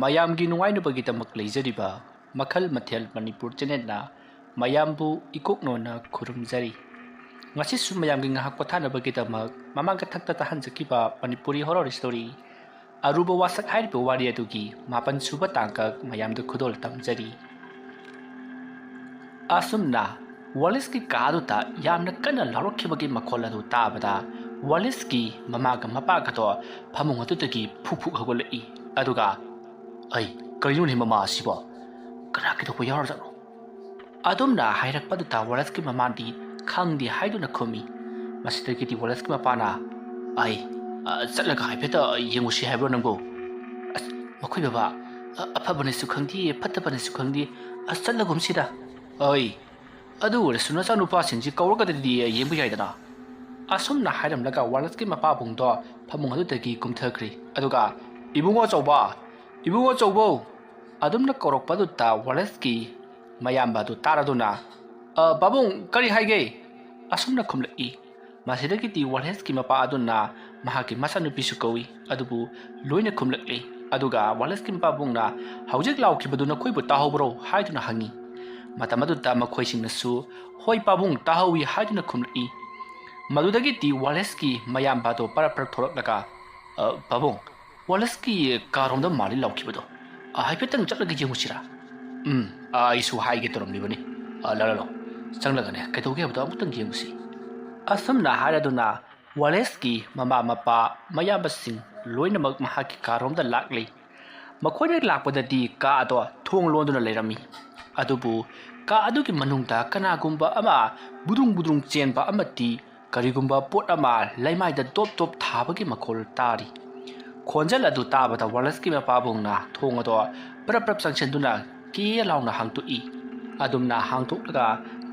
ꯃꯌꯥꯝꯒꯤ ꯅꯨꯡꯉꯥꯏꯅꯕꯒꯤꯗꯃꯛ ꯂꯩꯖꯔꯤꯕ ꯃꯈꯜ ꯃꯊꯦꯜ ꯃꯅꯤꯄꯨꯔ ꯆꯦꯅꯦꯜꯅ ꯃꯌꯥꯝꯕꯨ ꯏꯀꯣꯛꯅꯣꯅ ꯈꯨꯔꯨꯝꯖꯔꯤ ꯉꯁꯤꯁꯨ ꯃꯌꯥꯝꯒꯤ ꯉꯥꯏꯍꯥꯛ ꯄꯣꯊꯥꯅꯕꯒꯤꯗꯃꯛ ꯃꯃꯥꯡꯒ ꯊꯛꯇ ꯇꯥꯍꯟꯖꯈꯤꯕ ꯃꯅꯤꯄꯨꯔꯤ ꯍꯣꯔꯔ ꯁ꯭ꯇꯣꯔꯤ ꯑꯔꯨꯕ ꯋꯥꯁꯛ ꯍꯥꯏꯔꯤꯕ ꯋꯥꯔꯤ ꯑꯗꯨꯒꯤ 7 ꯁꯨꯕ ꯇꯥꯡꯀꯛ ꯃꯌꯥꯝꯗ ꯈꯨꯗꯣꯜ ꯇꯝꯖꯔꯤ ꯑꯁꯨꯝꯅ ꯋꯥꯂꯤꯁꯀꯤ ꯀꯥꯗꯨꯗ ꯌꯥꯝꯅ ꯀꯟꯅ ꯂꯥꯎꯔꯛꯈꯤꯕꯒꯤ ꯃꯈꯣꯜ ꯑꯗꯨ ꯇꯥꯕꯗ ꯋꯥꯂꯤꯁꯀꯤ ꯃꯃꯥꯒ ꯃꯄꯥꯒꯗꯣ ꯐꯃꯨꯡ ꯑꯗꯨꯗꯒꯤ ꯐꯨꯛ ꯍꯧꯒꯠꯂꯛꯏ ꯑꯗꯨꯒ ꯑꯩ ꯀꯔꯤꯅꯣꯅꯦ ꯃꯃꯥ ꯑꯁꯤꯕꯣ ꯀꯅꯥ ꯀꯩꯗꯧꯕ ꯌꯥꯎꯔꯖꯥꯠꯅꯣ ꯑꯗꯨꯝꯅ ꯍꯥꯏꯔꯛꯄꯗꯨꯗ ꯋꯥꯂꯤꯁꯀꯤ ꯃꯃꯥꯗꯤ ꯈꯪꯗꯦ ꯍꯥꯏꯗꯨꯅ ꯈꯨꯝꯃꯤ ꯃꯁꯤꯗꯒꯤꯗꯤ ꯋꯥꯂꯤꯁꯀꯤ ꯃꯄꯥꯅ ꯑꯩ ꯆꯠꯂꯒ ꯍꯥꯏꯐꯦꯠꯇ ꯌꯦꯡꯉꯨꯁꯤ ꯍꯥꯏꯕ꯭ꯔꯣ ꯅꯪꯕꯨ ꯑꯁ ꯃꯈꯣꯏ ꯕꯕꯥ ꯑꯐꯕꯅꯁꯨ ꯈꯪꯗꯦ ꯐꯠꯇꯕꯅꯁꯨ ꯈꯪꯗꯦ ꯑꯁ ꯆꯠꯂꯒꯨꯝꯁꯤꯗ ꯑꯩ ꯑꯗꯨ ꯑꯣꯏꯔꯁꯨ ꯅꯆꯥꯅꯨꯄꯥꯁꯤꯡꯁꯤ ꯀꯧꯔꯒꯗꯤ ꯌꯦꯡꯕ ꯌꯥꯏꯗꯅ ꯑꯁꯨꯝꯅ ꯍꯥꯏꯔꯝꯂꯒ ꯋꯥꯂꯤꯁꯀꯤ ꯃꯄꯥꯕꯨꯡꯗꯣ ꯐꯃꯨꯡ ꯑꯗꯨꯗꯒꯤ ꯀꯨꯝꯊꯈ꯭ꯔꯤ ꯑꯗꯨꯒ ꯏꯕꯨꯡꯉꯣ ꯑꯆꯧꯕ ꯑꯗꯨꯝꯅ ꯀꯧꯔꯛꯄꯗꯨꯗ ꯋꯥꯂꯤꯁꯀꯤ ꯃꯌꯥꯝꯕ ꯑꯗꯨ ꯇꯥꯔꯗꯨꯅ ꯄꯥꯕꯨꯡ ꯀꯔꯤ ꯍꯥꯏꯒꯦ ꯑꯁꯨꯝꯅ ꯈꯨꯝꯂꯛꯏ ꯃꯁꯤꯗꯒꯤꯗꯤ ꯋꯥꯂꯤꯁꯀꯤ ꯃꯄꯥ ꯑꯗꯨꯅ ꯃꯍꯥꯛꯀꯤ ꯃꯆꯥꯅꯨꯄꯤꯁꯨ ꯀꯧꯏ ꯑꯗꯨꯕꯨ ꯂꯣꯏꯅ ꯈꯨꯝꯂꯛꯂꯤ ꯑꯗꯨꯒ ꯋꯥꯂꯤꯁꯀꯤ ꯃꯄꯥꯕꯨꯡꯅ ꯍꯧꯖꯤꯛ ꯂꯥꯎꯈꯤꯕꯗꯨ ꯅꯈꯣꯏꯕꯨ ꯇꯥꯍꯧꯕ꯭ꯔꯣ ꯍꯥꯏꯗꯨꯅ ꯍꯪꯉꯤ ꯃꯇꯝ ꯑꯗꯨꯗ ꯃꯈꯣꯏꯁꯤꯡꯅꯁꯨ ꯍꯣꯏ ꯄꯥꯕꯨꯡ ꯇꯥꯍꯧꯏ ꯍꯥꯏꯗꯨꯅ ꯈꯨꯝꯂꯛꯏ ꯃꯗꯨꯗꯒꯤꯗꯤ ꯋꯥꯂꯤꯁꯀꯤ ꯃꯌꯥꯝꯕ ꯑꯗꯨ ꯄꯔꯞ ꯊꯣꯛꯂꯛꯂꯒ ꯄꯥꯕꯨꯡ ꯋꯥꯂꯤꯁꯀꯤ ꯀꯥꯔꯣꯝꯗ ꯃꯥꯜꯂꯤ ꯂꯥꯎꯈꯤꯕꯗꯣ ꯍꯥꯏꯐꯦꯠꯇꯪ ꯆꯠꯂꯒ ꯌꯦꯡꯉꯨꯁꯤꯔꯥ ꯑꯩꯁꯨ ꯍꯥꯏꯒꯦ ꯇꯧꯔꯝꯂꯤꯕꯅꯤ ꯂꯥꯛꯑꯣ ꯆꯪꯂꯒꯅꯦ ꯀꯩꯗꯧꯒꯦ ꯍꯥꯏꯕꯗꯣ ꯑꯃꯨꯛꯇꯪ ꯌꯦꯡꯉꯨꯁꯤ ꯑꯁꯨꯝꯅ ꯍꯥꯏꯔꯗꯨꯅ ꯋꯥꯂꯤꯁꯀꯤ ꯃꯃꯥ ꯃꯄꯥ ꯃꯌꯥꯝꯕꯁꯤꯡ ꯂꯣꯏꯅꯃꯛ ꯃꯍꯥꯛꯀꯤ ꯀꯥꯔꯣꯝꯗ ꯂꯥꯛꯂꯤ ꯃꯈꯣꯏꯅ ꯂꯥꯛꯄꯗꯗꯤ ꯀꯥ ꯑꯗꯣ ꯊꯣꯡ ꯂꯣꯟꯗꯨꯅ ꯂꯩꯔꯝꯃꯤ ꯑꯗꯨꯕꯨ ꯀꯥ ꯑꯗꯨꯒꯤ ꯃꯅꯨꯡꯗ ꯀꯅꯥꯒꯨꯝꯕ ꯑꯃ ꯕꯨꯗꯨꯡ ꯆꯦꯟꯕ ꯑꯃꯗꯤ ꯀꯔꯤꯒꯨꯝꯕ ꯄꯣꯠ ꯑꯃ ꯂꯩꯃꯥꯏꯗ ꯇꯣꯞ ꯊꯥꯕꯒꯤ ꯃꯈꯣꯜ ꯇꯥꯔꯤ ꯈꯣꯟꯖꯦꯜ ꯑꯗꯨ ꯇꯥꯕꯗ ꯋꯥꯂꯤꯁꯀꯤ ꯃꯄꯥꯕꯨꯡꯅ ꯊꯣꯡ ꯑꯗꯣ ꯄꯔꯞ ꯆꯪꯁꯤꯟꯗꯨꯅ ꯀꯦ ꯂꯥꯎꯅ ꯍꯥꯡꯇꯣꯛꯏ ꯑꯗꯨꯝꯅ ꯍꯥꯡꯇꯣꯛꯂꯒ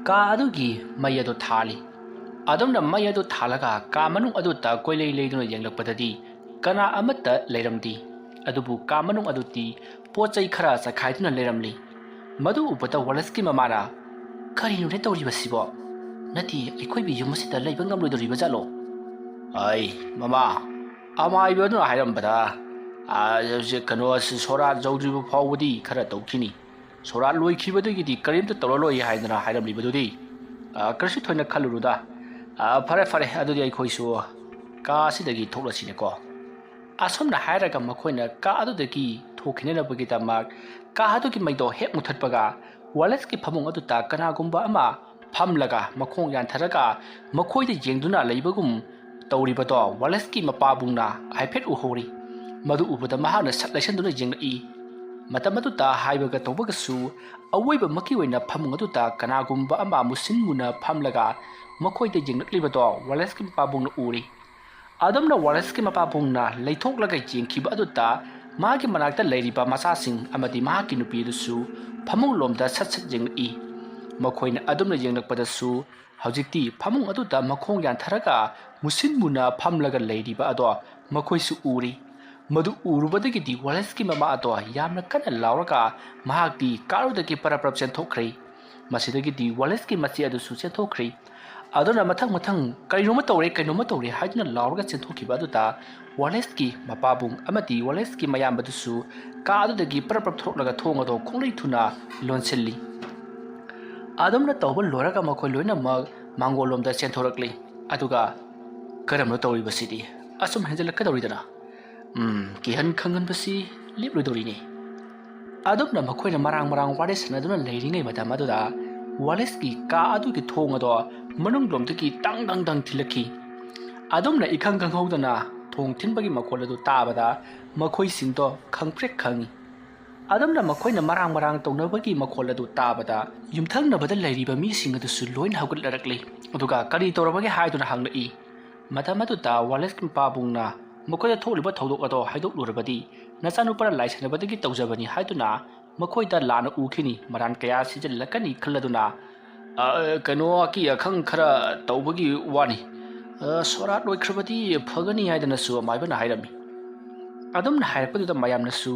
ꯀꯥ ꯑꯗꯨꯒꯤ ꯃꯩ ꯑꯗꯨ ꯊꯥꯜꯂꯤ ꯑꯗꯨꯝꯅ ꯃꯩ ꯑꯗꯨ ꯊꯥꯜꯂꯒ ꯀꯥ ꯃꯅꯨꯡ ꯑꯗꯨꯗ ꯀꯣꯏꯂꯩ ꯂꯩꯗꯨꯅ ꯌꯦꯡꯂꯛꯄꯗꯗꯤ ꯀꯅꯥ ꯑꯃꯠꯇ ꯂꯩꯔꯝꯗꯦ ꯑꯗꯨꯕꯨ ꯀꯥ ꯃꯅꯨꯡ ꯑꯗꯨꯗꯤ ꯄꯣꯠ ꯆꯩ ꯈꯔ ꯆꯈꯥꯏꯗꯨꯅ ꯂꯩꯔꯝꯂꯤ ꯃꯗꯨ ꯎꯕꯗ ꯋꯥꯂꯤꯁꯀꯤ ꯃꯃꯥꯅ ꯀꯔꯤꯅꯣꯅꯦ ꯇꯧꯔꯤꯕꯁꯤꯕꯣ ꯅꯠꯇꯦ ꯑꯩꯈꯣꯏꯒꯤ ꯌꯨꯝ ꯑꯁꯤꯗ ꯂꯩꯕ ꯉꯝꯂꯣꯏꯗꯧꯔꯤꯕ ꯖꯥꯠꯂꯣ ꯑꯩ ꯃꯃꯥ ꯑꯃꯥꯏꯕꯗꯨꯅ ꯍꯥꯏꯔꯝꯕꯗ ꯀꯩꯅꯣ ꯁꯣꯔꯥꯠ ꯌꯧꯗ꯭ꯔꯤꯕ ꯐꯥꯎꯕꯗꯤ ꯈꯔ ꯇꯧꯈꯤꯅꯤ ꯁꯣꯔꯥꯠ ꯂꯣꯏꯈꯤꯕꯗꯒꯤꯗꯤ ꯀꯔꯤꯝꯇ ꯇꯧꯔꯂꯣꯏ ꯍꯥꯏꯗꯅ ꯍꯥꯏꯔꯝꯂꯤꯕꯗꯨꯗꯤ ꯀꯔꯤꯁꯨ ꯊꯣꯏꯅ ꯈꯜꯂꯨꯅꯨꯗ ꯐꯔꯦ ꯑꯗꯨꯗꯤ ꯑꯩꯈꯣꯏꯁꯨ ꯀꯥ ꯑꯁꯤꯗꯒꯤ ꯊꯣꯛꯂꯁꯤꯅꯦꯀꯣ ꯑꯁꯨꯝꯅ ꯍꯥꯏꯔꯒ ꯃꯈꯣꯏꯅ ꯀꯥ ꯑꯗꯨꯗꯒꯤ ꯊꯣꯛꯈꯤꯅꯅꯕꯒꯤꯗꯃꯛ ꯀꯥ ꯑꯗꯨꯒꯤ ꯃꯩꯗꯣ ꯍꯦꯛ ꯃꯨꯊꯠꯄꯒ ꯋꯥꯂꯤꯁꯀꯤ ꯐꯃꯨꯡ ꯑꯗꯨꯗ ꯀꯅꯥꯒꯨꯝꯕ ꯑꯃ ꯐꯝꯂꯒ ꯃꯈꯣꯡ ꯌꯥꯟꯊꯔꯒ ꯃꯈꯣꯏꯗ ꯌꯦꯡꯗꯨꯅ ꯂꯩꯕꯒꯨꯝ ꯇꯧꯔꯤꯕꯗꯣ ꯋꯥꯂꯤꯁꯀꯤ ꯃꯄꯥꯕꯨꯡꯅ ꯍꯥꯏꯐꯦꯠ ꯎꯍꯧꯔꯤ ꯃꯗꯨ ꯎꯕꯗ ꯃꯍꯥꯛꯅ ꯁꯠ ꯂꯩꯁꯟꯗꯨꯅ ꯌꯦꯡꯂꯛꯏ ꯃꯇꯝ ꯑꯗꯨꯗ ꯍꯥꯏꯕꯒ ꯇꯧꯕꯒꯁꯨ ꯑꯋꯣꯏꯕꯃꯛꯀꯤ ꯑꯣꯏꯅ ꯐꯃꯨꯡ ꯑꯗꯨꯗ ꯀꯅꯥꯒꯨꯝꯕ ꯑꯃ ꯃꯨꯁꯤꯟ ꯃꯨꯅ ꯐꯝꯂꯒ ꯃꯈꯣꯏꯗ ꯌꯦꯡꯂꯛꯂꯤꯕꯗꯣ ꯋꯥꯂꯤꯁꯀꯤ ꯃꯄꯥꯕꯨꯡꯅ ꯎꯔꯤ ꯑꯗꯨꯝꯅ ꯋꯥꯂꯤꯁꯀꯤ ꯃꯄꯥꯕꯨꯡꯅ ꯂꯩꯊꯣꯛꯂꯒ ꯌꯦꯡꯈꯤꯕ ꯑꯗꯨꯗ ꯃꯥꯒꯤ ꯃꯅꯥꯛꯇ ꯂꯩꯔꯤꯕ ꯃꯆꯥꯁꯤꯡ ꯑꯃꯗꯤ ꯃꯍꯥꯛꯀꯤ ꯅꯨꯄꯤ ꯑꯗꯨꯁꯨ ꯐꯃꯨꯡ ꯂꯣꯝꯗ ꯁꯠ ꯌꯦꯡꯂꯛꯏ ꯃꯈꯣꯏꯅ ꯑꯗꯨꯝꯅ ꯌꯦꯡꯂꯛꯄꯗꯁꯨ ꯍꯧꯖꯤꯛꯇꯤ ꯐꯃꯨꯡ ꯑꯗꯨꯗ ꯃꯈꯣꯡ ꯌꯥꯟꯊꯔꯒ ꯃꯨꯁꯤꯟ ꯃꯨꯅ ꯐꯝꯂꯒ ꯂꯩꯔꯤꯕ ꯑꯗꯣ ꯃꯈꯣꯏꯁꯨ ꯎꯔꯤ ꯃꯗꯨ ꯎꯔꯨꯕꯗꯒꯤꯗꯤ ꯋꯥꯂꯤꯁꯀꯤ ꯃꯃꯥ ꯑꯗꯣ ꯌꯥꯝꯅ ꯀꯟꯅ ꯂꯥꯎꯔꯒ ꯃꯍꯥꯛꯇꯤ ꯀꯥꯔꯨꯗꯒꯤ ꯄꯔꯞ ꯆꯦꯟꯊꯣꯛꯈ꯭ꯔꯦ ꯃꯁꯤꯗꯒꯤꯗꯤ ꯋꯥꯂꯤꯁꯀꯤ ꯃꯆꯦ ꯑꯗꯨꯁꯨ ꯆꯦꯟꯊꯣꯛꯈ꯭ꯔꯦ ꯑꯗꯨꯅ ꯃꯊꯪ ꯀꯩꯅꯣꯝꯃ ꯇꯧꯔꯦ ꯍꯥꯏꯗꯨꯅ ꯂꯥꯎꯔꯒ ꯆꯦꯟꯊꯣꯛꯈꯤꯕ ꯑꯗꯨꯗ ꯋꯥꯂꯤꯁꯀꯤ ꯃꯄꯥꯕꯨꯡ ꯑꯃꯗꯤ ꯋꯥꯂꯤꯁꯀꯤ ꯃꯌꯥꯝꯕꯗꯨꯁꯨ ꯀꯥ ꯑꯗꯨꯗꯒꯤ ꯄꯔꯞ ꯊꯣꯛꯂꯒ ꯊꯣꯡ ꯑꯗꯣ ꯈꯣꯡꯂꯩ ꯊꯨꯅ ꯂꯣꯟꯁꯤꯜꯂꯤ ꯑꯗꯨꯝꯅ ꯇꯧꯕ ꯂꯣꯏꯔꯒ ꯃꯈꯣꯏ ꯂꯣꯏꯅꯃꯛ ꯃꯥꯡꯒꯣꯜꯂꯣꯝꯗ ꯆꯦꯟꯊꯣꯔꯛꯂꯤ ꯑꯗꯨꯒ ꯀꯔꯝꯅ ꯇꯧꯔꯤꯕꯁꯤꯗꯤ ꯑꯁꯨꯝ ꯍꯦꯟꯖꯜꯂꯛꯀꯗꯧꯔꯤꯗꯅ ꯀꯤꯍꯟ ꯈꯪꯍꯟꯕꯁꯤ ꯂꯦꯞꯂꯣꯏꯗꯧꯔꯤꯅꯤ ꯑꯗꯨꯝꯅ ꯃꯈꯣꯏꯅ ꯃꯔꯥꯡ ꯋꯥꯔꯤ ꯁꯥꯟꯅꯗꯨꯅ ꯂꯩꯔꯤꯉꯩ ꯃꯇꯝ ꯑꯗꯨꯗ ꯋꯥꯂꯤꯁꯀꯤ ꯀꯥ ꯑꯗꯨꯒꯤ ꯊꯣꯡ ꯑꯗꯣ ꯃꯅꯨꯡꯂꯣꯝꯗꯒꯤ ꯗꯪ ꯊꯤꯜꯂꯛꯈꯤ ꯑꯗꯨꯝꯅ ꯏꯈꯪ ꯈꯪꯍꯧꯗꯅ ꯊꯣꯡ ꯊꯤꯟꯕꯒꯤ ꯃꯈꯣꯜ ꯑꯗꯨ ꯇꯥꯕꯗ ꯃꯈꯣꯏꯁꯤꯡꯗꯣ ꯈꯪꯄ꯭ꯔꯦꯛ ꯈꯪꯉꯤ ꯑꯗꯨꯝꯅ ꯃꯈꯣꯏꯅ ꯃꯔꯥꯡ ꯇꯧꯅꯕꯒꯤ ꯃꯈꯣꯜ ꯑꯗꯨ ꯇꯥꯕꯗ ꯌꯨꯝꯊꯪꯅꯕꯗ ꯂꯩꯔꯤꯕ ꯃꯤꯁꯤꯡ ꯑꯗꯨꯁꯨ ꯂꯣꯏꯅ ꯍꯧꯒꯠꯂꯛꯂꯤ ꯑꯗꯨꯒ ꯀꯔꯤ ꯇꯧꯔꯕꯒꯦ ꯍꯥꯏꯗꯨꯅ ꯍꯪꯂꯛꯏ ꯃꯇꯝ ꯑꯗꯨꯗ ꯋꯥꯂꯤꯁꯀꯤ ꯃꯄꯥꯕꯨꯡꯅ ꯃꯈꯣꯏꯗ ꯊꯣꯛꯂꯤꯕ ꯊꯧꯗꯣꯛ ꯑꯗꯣ ꯍꯥꯏꯗꯣꯛꯂꯨꯔꯕꯗꯤ ꯅꯆꯥꯅꯨꯄꯥꯅ ꯂꯥꯏ ꯁꯥꯟꯅꯕꯗꯒꯤ ꯇꯧꯖꯕꯅꯤ ꯍꯥꯏꯗꯨꯅ ꯃꯈꯣꯏꯗ ꯂꯥꯟꯅ ꯎꯈꯤꯅꯤ ꯃꯔꯥꯟ ꯀꯌꯥ ꯁꯤꯖꯤꯜꯂꯛꯀꯅꯤ ꯈꯜꯂꯗꯨꯅ ꯀꯩꯅꯣ ꯑꯀꯤ ꯑꯈꯪ ꯈꯔ ꯇꯧꯕꯒꯤ ꯋꯥꯅꯤ ꯁꯣꯔꯥꯠ ꯂꯣꯏꯈ꯭ꯔꯕꯗꯤ ꯐꯒꯅꯤ ꯍꯥꯏꯗꯅꯁꯨ ꯑꯃꯥꯏꯕꯅ ꯍꯥꯏꯔꯝꯃꯤ ꯑꯗꯨꯝꯅ ꯍꯥꯏꯔꯛꯄꯗꯨꯗ ꯃꯌꯥꯝꯅꯁꯨ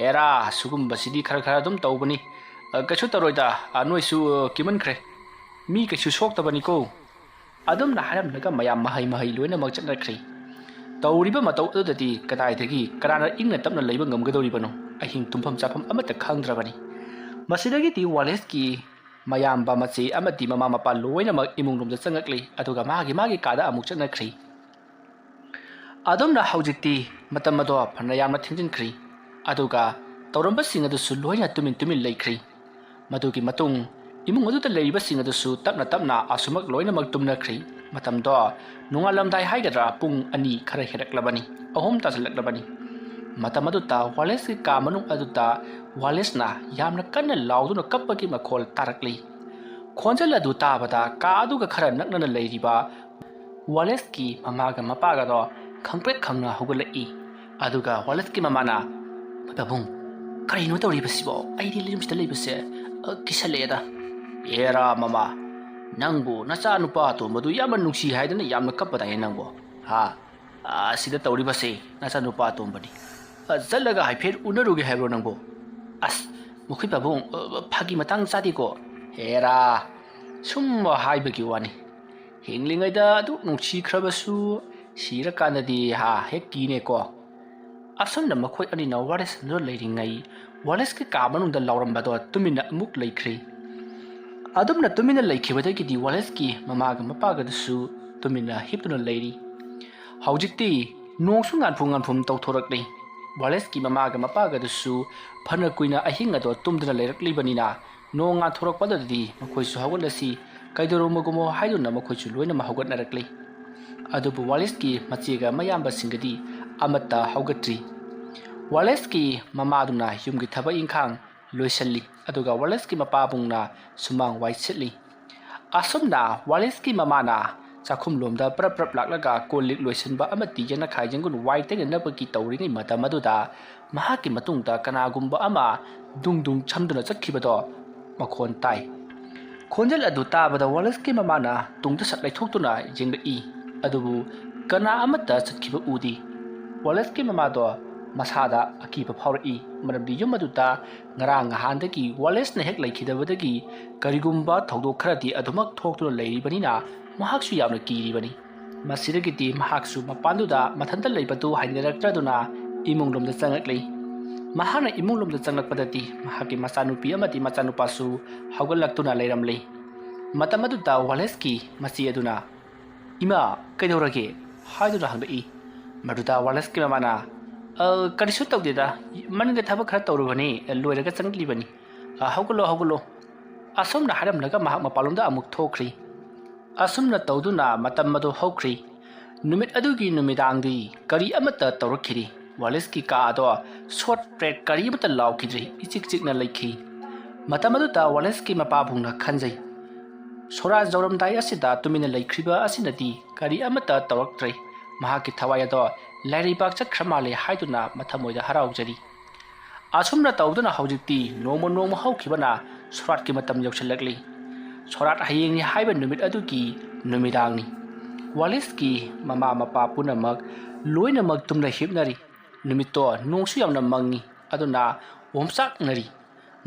ꯑꯦꯔꯥ ꯁꯤꯒꯨꯝꯕꯁꯤꯗꯤ ꯈꯔ ꯑꯗꯨꯝ ꯇꯧꯕꯅꯤ ꯀꯩꯁꯨ ꯇꯧꯔꯣꯏꯗ ꯅꯣꯏꯁꯨ ꯀꯤꯃꯟꯈ꯭ꯔꯦ ꯃꯤ ꯀꯩꯁꯨ ꯁꯣꯛꯇꯕꯅꯤꯀꯣ ꯑꯗꯨꯝꯅ ꯍꯥꯏꯔꯝꯂꯒ ꯃꯌꯥꯝ ꯃꯍꯩ ꯂꯣꯏꯅꯃꯛ ꯆꯠꯅꯈ꯭ꯔꯤ ꯇꯧꯔꯤꯕ ꯃꯇꯧ ꯑꯗꯨꯗꯗꯤ ꯀꯗꯥꯏꯗꯒꯤ ꯀꯅꯥꯅ ꯏꯪꯅ ꯇꯞꯅ ꯂꯩꯕ ꯉꯝꯒꯗꯧꯔꯤꯕꯅꯣ ꯑꯍꯤꯡ ꯇꯨꯝꯐꯝ ꯆꯥꯐꯝ ꯑꯃꯠꯇ ꯈꯪꯗ꯭ꯔꯕꯅꯤ ꯃꯁꯤꯗꯒꯤꯗꯤ ꯋꯥꯂꯦꯁꯀꯤ ꯃꯌꯥꯝꯕ ꯃꯆꯦ ꯑꯃꯗꯤ ꯃꯃꯥ ꯃꯄꯥ ꯂꯣꯏꯅꯃꯛ ꯏꯃꯨꯡꯂꯣꯝꯗ ꯆꯪꯉꯛꯂꯤ ꯑꯗꯨꯒ ꯃꯥꯒꯤ ꯀꯥꯗ ꯑꯃꯨꯛ ꯆꯠꯅꯈ꯭ꯔꯤ ꯑꯗꯨꯝꯅ ꯍꯧꯖꯤꯛꯇꯤ ꯃꯇꯝ ꯑꯗꯣ ꯐꯅ ꯌꯥꯝꯅ ꯊꯦꯡꯖꯤꯟꯈ꯭ꯔꯤ ꯑꯗꯨꯒ ꯇꯧꯔꯝꯕꯁꯤꯡ ꯑꯗꯨꯁꯨ ꯂꯣꯏꯅ ꯇꯨꯃꯤꯟ ꯂꯩꯈ꯭ꯔꯤ ꯃꯗꯨꯒꯤ ꯃꯇꯨꯡ ꯏꯃꯨꯡ ꯑꯗꯨꯗ ꯂꯩꯔꯤꯕꯁꯤꯡ ꯑꯗꯨꯁꯨ ꯇꯞꯅ ꯑꯁꯨꯃꯛ ꯂꯣꯏꯅꯃꯛ ꯇꯨꯝꯅꯈ꯭ꯔꯤ ꯃꯇꯝꯗꯣ ꯅꯣꯡꯉꯥꯜꯂꯝꯗꯥꯏ ꯍꯥꯏꯒꯗ꯭ꯔꯥ ꯄꯨꯡ 2 ꯈꯔ ꯍꯦꯜꯂꯛꯂꯕꯅꯤ 3 ꯇꯥꯁꯤꯜꯂꯛꯂꯕꯅꯤ ꯃꯇꯝ ꯑꯗꯨꯗ ꯋꯥꯂꯦꯁꯀꯤ ꯀꯥ ꯃꯅꯨꯡ ꯑꯗꯨꯗ ꯋꯥꯂꯦꯁꯅ ꯌꯥꯝꯅ ꯀꯟꯅ ꯂꯥꯎꯗꯨꯅ ꯀꯞꯄꯒꯤ ꯃꯈꯣꯜ ꯇꯥꯔꯛꯂꯤ ꯈꯣꯟꯖꯦꯜ ꯑꯗꯨ ꯇꯥꯕꯗ ꯀꯥ ꯑꯗꯨꯒ ꯈꯔ ꯅꯛꯅꯅ ꯂꯩꯔꯤꯕ ꯋꯥꯂꯦꯁꯀꯤ ꯃꯃꯥꯒ ꯃꯄꯥꯒꯗꯣ ꯈꯪꯄ꯭ꯔꯦꯛ ꯈꯪꯅ ꯍꯧꯒꯠꯂꯛꯏ ꯑꯗꯨꯒ ꯋꯥꯂꯦꯁꯀꯤ ꯃꯃꯥꯅ ꯄꯥꯕꯨꯡ ꯀꯔꯤꯅꯣ ꯇꯧꯔꯤꯕꯁꯤꯕꯣ ꯑꯩꯗꯤ ꯌꯨꯝꯁꯤꯗ ꯂꯩꯕꯁꯦ ꯀꯤꯁꯜꯂꯛꯑꯦꯗ ꯑꯦꯔꯥ ꯃꯃꯥ ꯅꯪꯕꯨ ꯅꯆꯥ ꯅꯨꯄꯥ ꯑꯇꯣꯝꯕꯗꯨ ꯌꯥꯝꯅ ꯅꯨꯡꯁꯤ ꯍꯥꯏꯗꯅ ꯌꯥꯝꯅ ꯀꯞꯄꯗꯥꯏ ꯅꯪꯕꯨ ꯑꯁꯤꯗ ꯇꯧꯔꯤꯕꯁꯦ ꯅꯆꯥ ꯅꯨꯄꯥ ꯑꯇꯣꯝꯕꯅꯤ ꯆꯠꯂꯒ ꯍꯥꯏꯐꯦꯠ ꯎꯅꯔꯨꯒꯦ ꯍꯥꯏꯕ꯭ꯔꯣ ꯅꯪꯕꯨ ꯑꯁ ꯃꯈꯣꯏ ꯄꯥꯕꯨꯡ ꯐꯥꯒꯤ ꯃꯇꯥꯡ ꯆꯥꯗꯦꯀꯣ ꯍꯦꯔꯥ ꯁꯨꯝ ꯍꯥꯏꯕꯒꯤ ꯋꯥꯅꯤ ꯍꯤꯡꯂꯤꯉꯩꯗ ꯑꯗꯨꯛ ꯅꯨꯡꯁꯤꯈ꯭ꯔꯕꯁꯨ ꯁꯤꯔꯀꯥꯟꯗꯗꯤ ꯍꯦꯛ ꯀꯤꯅꯦꯀꯣ ꯑꯁꯨꯝꯅ ꯃꯈꯣꯏ ꯑꯅꯤꯅ ꯋꯥꯔꯤ ꯁꯥꯟꯅꯗꯨꯅ ꯂꯩꯔꯤꯉꯩ ꯋꯥꯂꯦꯁꯀꯤ ꯀꯥ ꯃꯅꯨꯡꯗ ꯂꯥꯎꯔꯝꯕꯗꯣ ꯇꯨꯃꯤꯟꯅ ꯑꯃꯨꯛ ꯂꯩꯈ꯭ꯔꯤ ꯑꯗꯨꯝꯅ ꯇꯨꯃꯤꯟꯅ ꯂꯩꯈꯤꯕꯗꯒꯤꯗꯤ ꯋꯥꯂꯦꯁꯀꯤ ꯃꯃꯥꯒ ꯃꯄꯥꯒꯗꯨꯁꯨ ꯇꯨꯃꯤꯟꯅ ꯍꯤꯞꯇꯨꯅ ꯂꯩꯔꯤ ꯍꯧꯖꯤꯛꯇꯤ ꯅꯣꯡꯁꯨ ꯉꯥꯟꯐꯨꯝ ꯇꯧꯊꯣꯔꯛꯂꯤ ꯋꯥꯂꯦꯁꯀꯤ ꯃꯃꯥꯒ ꯃꯄꯥꯒꯗꯨꯁꯨ ꯐꯅ ꯀꯨꯏꯅ ꯑꯍꯤꯡ ꯑꯗꯣ ꯇꯨꯝꯗꯨꯅ ꯂꯩꯔꯛꯂꯤꯕꯅꯤꯅ ꯅꯣꯡ ꯉꯥꯟꯊꯣꯔꯛꯄꯗꯗꯤ ꯃꯈꯣꯏꯁꯨ ꯍꯧꯒꯠꯂꯁꯤ ꯀꯩꯗꯧꯔꯝꯃꯣ ꯍꯥꯏꯗꯨꯅ ꯃꯈꯣꯏꯁꯨ ꯂꯣꯏꯅꯃꯛ ꯍꯧꯒꯠꯅꯔꯛꯂꯤ ꯑꯗꯨꯕꯨ ꯋꯥꯂꯦꯁꯀꯤ ꯃꯆꯦꯒ ꯃꯌꯥꯝꯕꯁꯤꯡꯒꯗꯤ ꯑꯃꯠꯇ ꯍꯧꯒꯠꯇ꯭ꯔꯤ ꯋꯥꯂꯦꯁꯀꯤ ꯃꯃꯥꯗꯨꯅ ꯌꯨꯝꯒꯤ ꯊꯕꯛ ꯏꯪꯈꯥꯡ ꯂꯣꯏꯁꯤꯜꯂꯤ ꯑꯗꯨꯒ ꯋꯥꯂꯦꯁꯀꯤ ꯃꯄꯥꯕꯨꯡꯅ ꯁꯨꯃꯥꯡ ꯋꯥꯏ ꯁꯤꯠꯂꯤ ꯑꯁꯨꯝꯅ ꯋꯥꯂꯦꯁꯀꯤ ꯃꯃꯥꯅ ꯆꯥꯛꯈꯨꯝꯂꯣꯝꯗ ꯄ꯭ꯔꯞ ꯂꯥꯛꯂꯒ ꯀꯣꯜ ꯂꯤꯛ ꯂꯣꯏꯁꯤꯟꯕ ꯑꯃꯗꯤ ꯌꯦꯅꯈꯥꯏ ꯌꯦꯡꯒꯨꯟ ꯋꯥꯏ ꯇꯩꯅꯅꯕꯒꯤ ꯇꯧꯔꯤꯉꯩ ꯃꯇꯝ ꯑꯗꯨꯗ ꯃꯍꯥꯛꯀꯤ ꯃꯇꯨꯡꯗ ꯀꯅꯥꯒꯨꯝꯕ ꯑꯃ ꯗꯨꯡ ꯁꯝꯗꯨꯅ ꯆꯠꯈꯤꯕꯗꯣ ꯃꯈꯣꯟ ꯇꯥꯏ ꯈꯣꯟꯖꯦꯜ ꯑꯗꯨ ꯇꯥꯕꯗ ꯋꯥꯂꯦꯁꯀꯤ ꯃꯃꯥꯅ ꯇꯨꯡꯗ ꯁꯠ ꯂꯩꯊꯣꯛꯇꯨꯅ ꯌꯦꯡꯂꯛꯏ ꯑꯗꯨꯕꯨ ꯀꯅꯥ ꯑꯃꯠꯇ ꯆꯠꯈꯤꯕ ꯎꯗꯦ ꯋꯥꯂꯦꯁꯀꯤ ꯃꯃꯥꯗꯣ ꯃꯁꯥꯗ ꯑꯀꯤꯕ ꯐꯥꯎꯔꯛꯏ ꯃꯔꯝꯗꯤ ꯌꯨꯝ ꯑꯗꯨꯗ ꯉꯔꯥꯡ ꯅꯍꯥꯟꯗꯒꯤ ꯋꯥꯂꯦꯁꯅ ꯍꯦꯛ ꯂꯩꯈꯤꯗꯕꯗꯒꯤ ꯀꯔꯤꯒꯨꯝꯕ ꯊꯧꯗꯣꯛ ꯈꯔꯗꯤ ꯑꯗꯨꯃꯛ ꯊꯣꯛꯇꯨꯅ ꯂꯩꯔꯤꯕꯅꯤꯅ ꯃꯍꯥꯛꯁꯨ ꯌꯥꯝꯅ ꯀꯤꯔꯤꯕꯅꯤ ꯃꯁꯤꯗꯒꯤꯗꯤ ꯃꯍꯥꯛꯁꯨ ꯃꯄꯥꯟꯗꯨꯗ ꯃꯊꯟꯇ ꯂꯩꯕꯗꯨ ꯍꯩꯅꯔꯛꯇ꯭ꯔꯗꯨꯅ ꯏꯃꯨꯡꯂꯣꯝꯗ ꯆꯪꯂꯛꯂꯤ ꯃꯍꯥꯛꯅ ꯏꯃꯨꯡꯂꯣꯝꯗ ꯆꯪꯂꯛꯄꯗꯗꯤ ꯃꯍꯥꯛꯀꯤ ꯃꯆꯥꯅꯨꯄꯤ ꯑꯃꯗꯤ ꯃꯆꯥꯅꯨꯄꯥꯁꯨ ꯍꯧꯒꯠꯂꯛꯇꯨꯅ ꯂꯩꯔꯝꯂꯤ ꯃꯇꯝ ꯑꯗꯨꯗ ꯋꯥꯂꯦꯁꯀꯤ ꯃꯆꯦ ꯑꯗꯨꯅ ꯏꯃꯥ ꯀꯩꯗꯧꯔꯒꯦ ꯍꯥꯏꯗꯨꯅ ꯍꯪꯂꯛꯏ ꯃꯗꯨꯗ ꯋꯥꯂꯦꯁꯀꯤ ꯃꯃꯥꯅ ꯀꯔꯤꯁꯨ ꯇꯧꯗꯦꯗ ꯃꯅꯤꯡꯗ ꯊꯕꯛ ꯈꯔ ꯇꯧꯔꯨꯕꯅꯤ ꯂꯣꯏꯔꯒ ꯆꯪꯂꯤꯕꯅꯤ ꯍꯧꯒꯠꯂꯣ ꯑꯁꯨꯝꯅ ꯍꯥꯏꯔꯝꯂꯒ ꯃꯍꯥꯛ ꯃꯄꯥꯟꯂꯣꯝꯗ ꯑꯃꯨꯛ ꯊꯣꯛꯈ꯭ꯔꯤ ꯑꯁꯨꯝꯅ ꯇꯧꯗꯨꯅ ꯃꯇꯝ ꯑꯗꯨ ꯍꯧꯈ꯭ꯔꯤ ꯅꯨꯃꯤꯠ ꯑꯗꯨꯒꯤ ꯅꯨꯃꯤꯗꯥꯡꯗꯤ ꯀꯔꯤ ꯑꯃꯠꯇ ꯇꯧꯔꯛꯈꯤꯗꯦ ꯋꯥꯂꯦꯁꯀꯤ ꯀꯥ ꯑꯗꯣ ꯁꯣꯠ ꯄ꯭ꯔꯦꯠ ꯀꯔꯤ ꯑꯃꯠꯇ ꯂꯥꯎꯈꯤꯗ꯭ꯔꯤ ꯏꯆꯤꯛ ꯆꯤꯛꯅ ꯂꯩꯈꯤ ꯃꯇꯝ ꯑꯗꯨꯗ ꯋꯥꯂꯦꯁꯀꯤ ꯃꯄꯥꯕꯨꯡꯅ ꯈꯟꯖꯩ ꯁꯣꯔꯥ ꯌꯧꯔꯝꯗꯥꯏ ꯑꯁꯤꯗ ꯇꯨꯃꯤꯟꯅ ꯂꯩꯈ꯭ꯔꯤꯕ ꯑꯁꯤꯅꯗꯤ ꯀꯔꯤ ꯑꯃꯠꯇ ꯇꯧꯔꯛꯇ꯭ꯔꯦ ꯃꯍꯥꯛꯀꯤ ꯊꯋꯥꯏ ꯑꯗꯣ ꯂꯥꯏꯔꯩꯕꯥꯛ ꯆꯠꯈ꯭ꯔ ꯃꯥꯜꯂꯦ ꯍꯥꯏꯗꯨꯅ ꯃꯊꯃꯣꯏꯗ ꯍꯔꯥꯎꯖꯔꯤ ꯑꯁꯨꯝꯅ ꯇꯧꯗꯨꯅ ꯍꯧꯖꯤꯛꯇꯤ ꯅꯣꯡꯃ ꯍꯧꯈꯤꯕꯅ ꯁꯣꯔꯥꯠꯀꯤ ꯃꯇꯝ ꯌꯧꯁꯤꯜꯂꯛꯂꯤ ꯁꯣꯔꯥꯠ ꯍꯌꯦꯡꯅꯤ ꯍꯥꯏꯕ ꯅꯨꯃꯤꯠ ꯑꯗꯨꯒꯤ ꯅꯨꯃꯤꯗꯥꯡꯅꯤ ꯋꯥꯂꯦꯁꯀꯤ ꯃꯃꯥ ꯃꯄꯥ ꯄꯨꯝꯅꯃꯛ ꯂꯣꯏꯅꯃꯛ ꯇꯨꯝꯅ ꯍꯤꯞꯅꯔꯤ ꯅꯨꯃꯤꯠꯇꯣ ꯅꯣꯡꯁꯨ ꯌꯥꯝꯅ ꯃꯪꯉꯤ ꯑꯗꯨꯅ ꯑꯣꯝꯆꯥꯛꯅꯔꯤ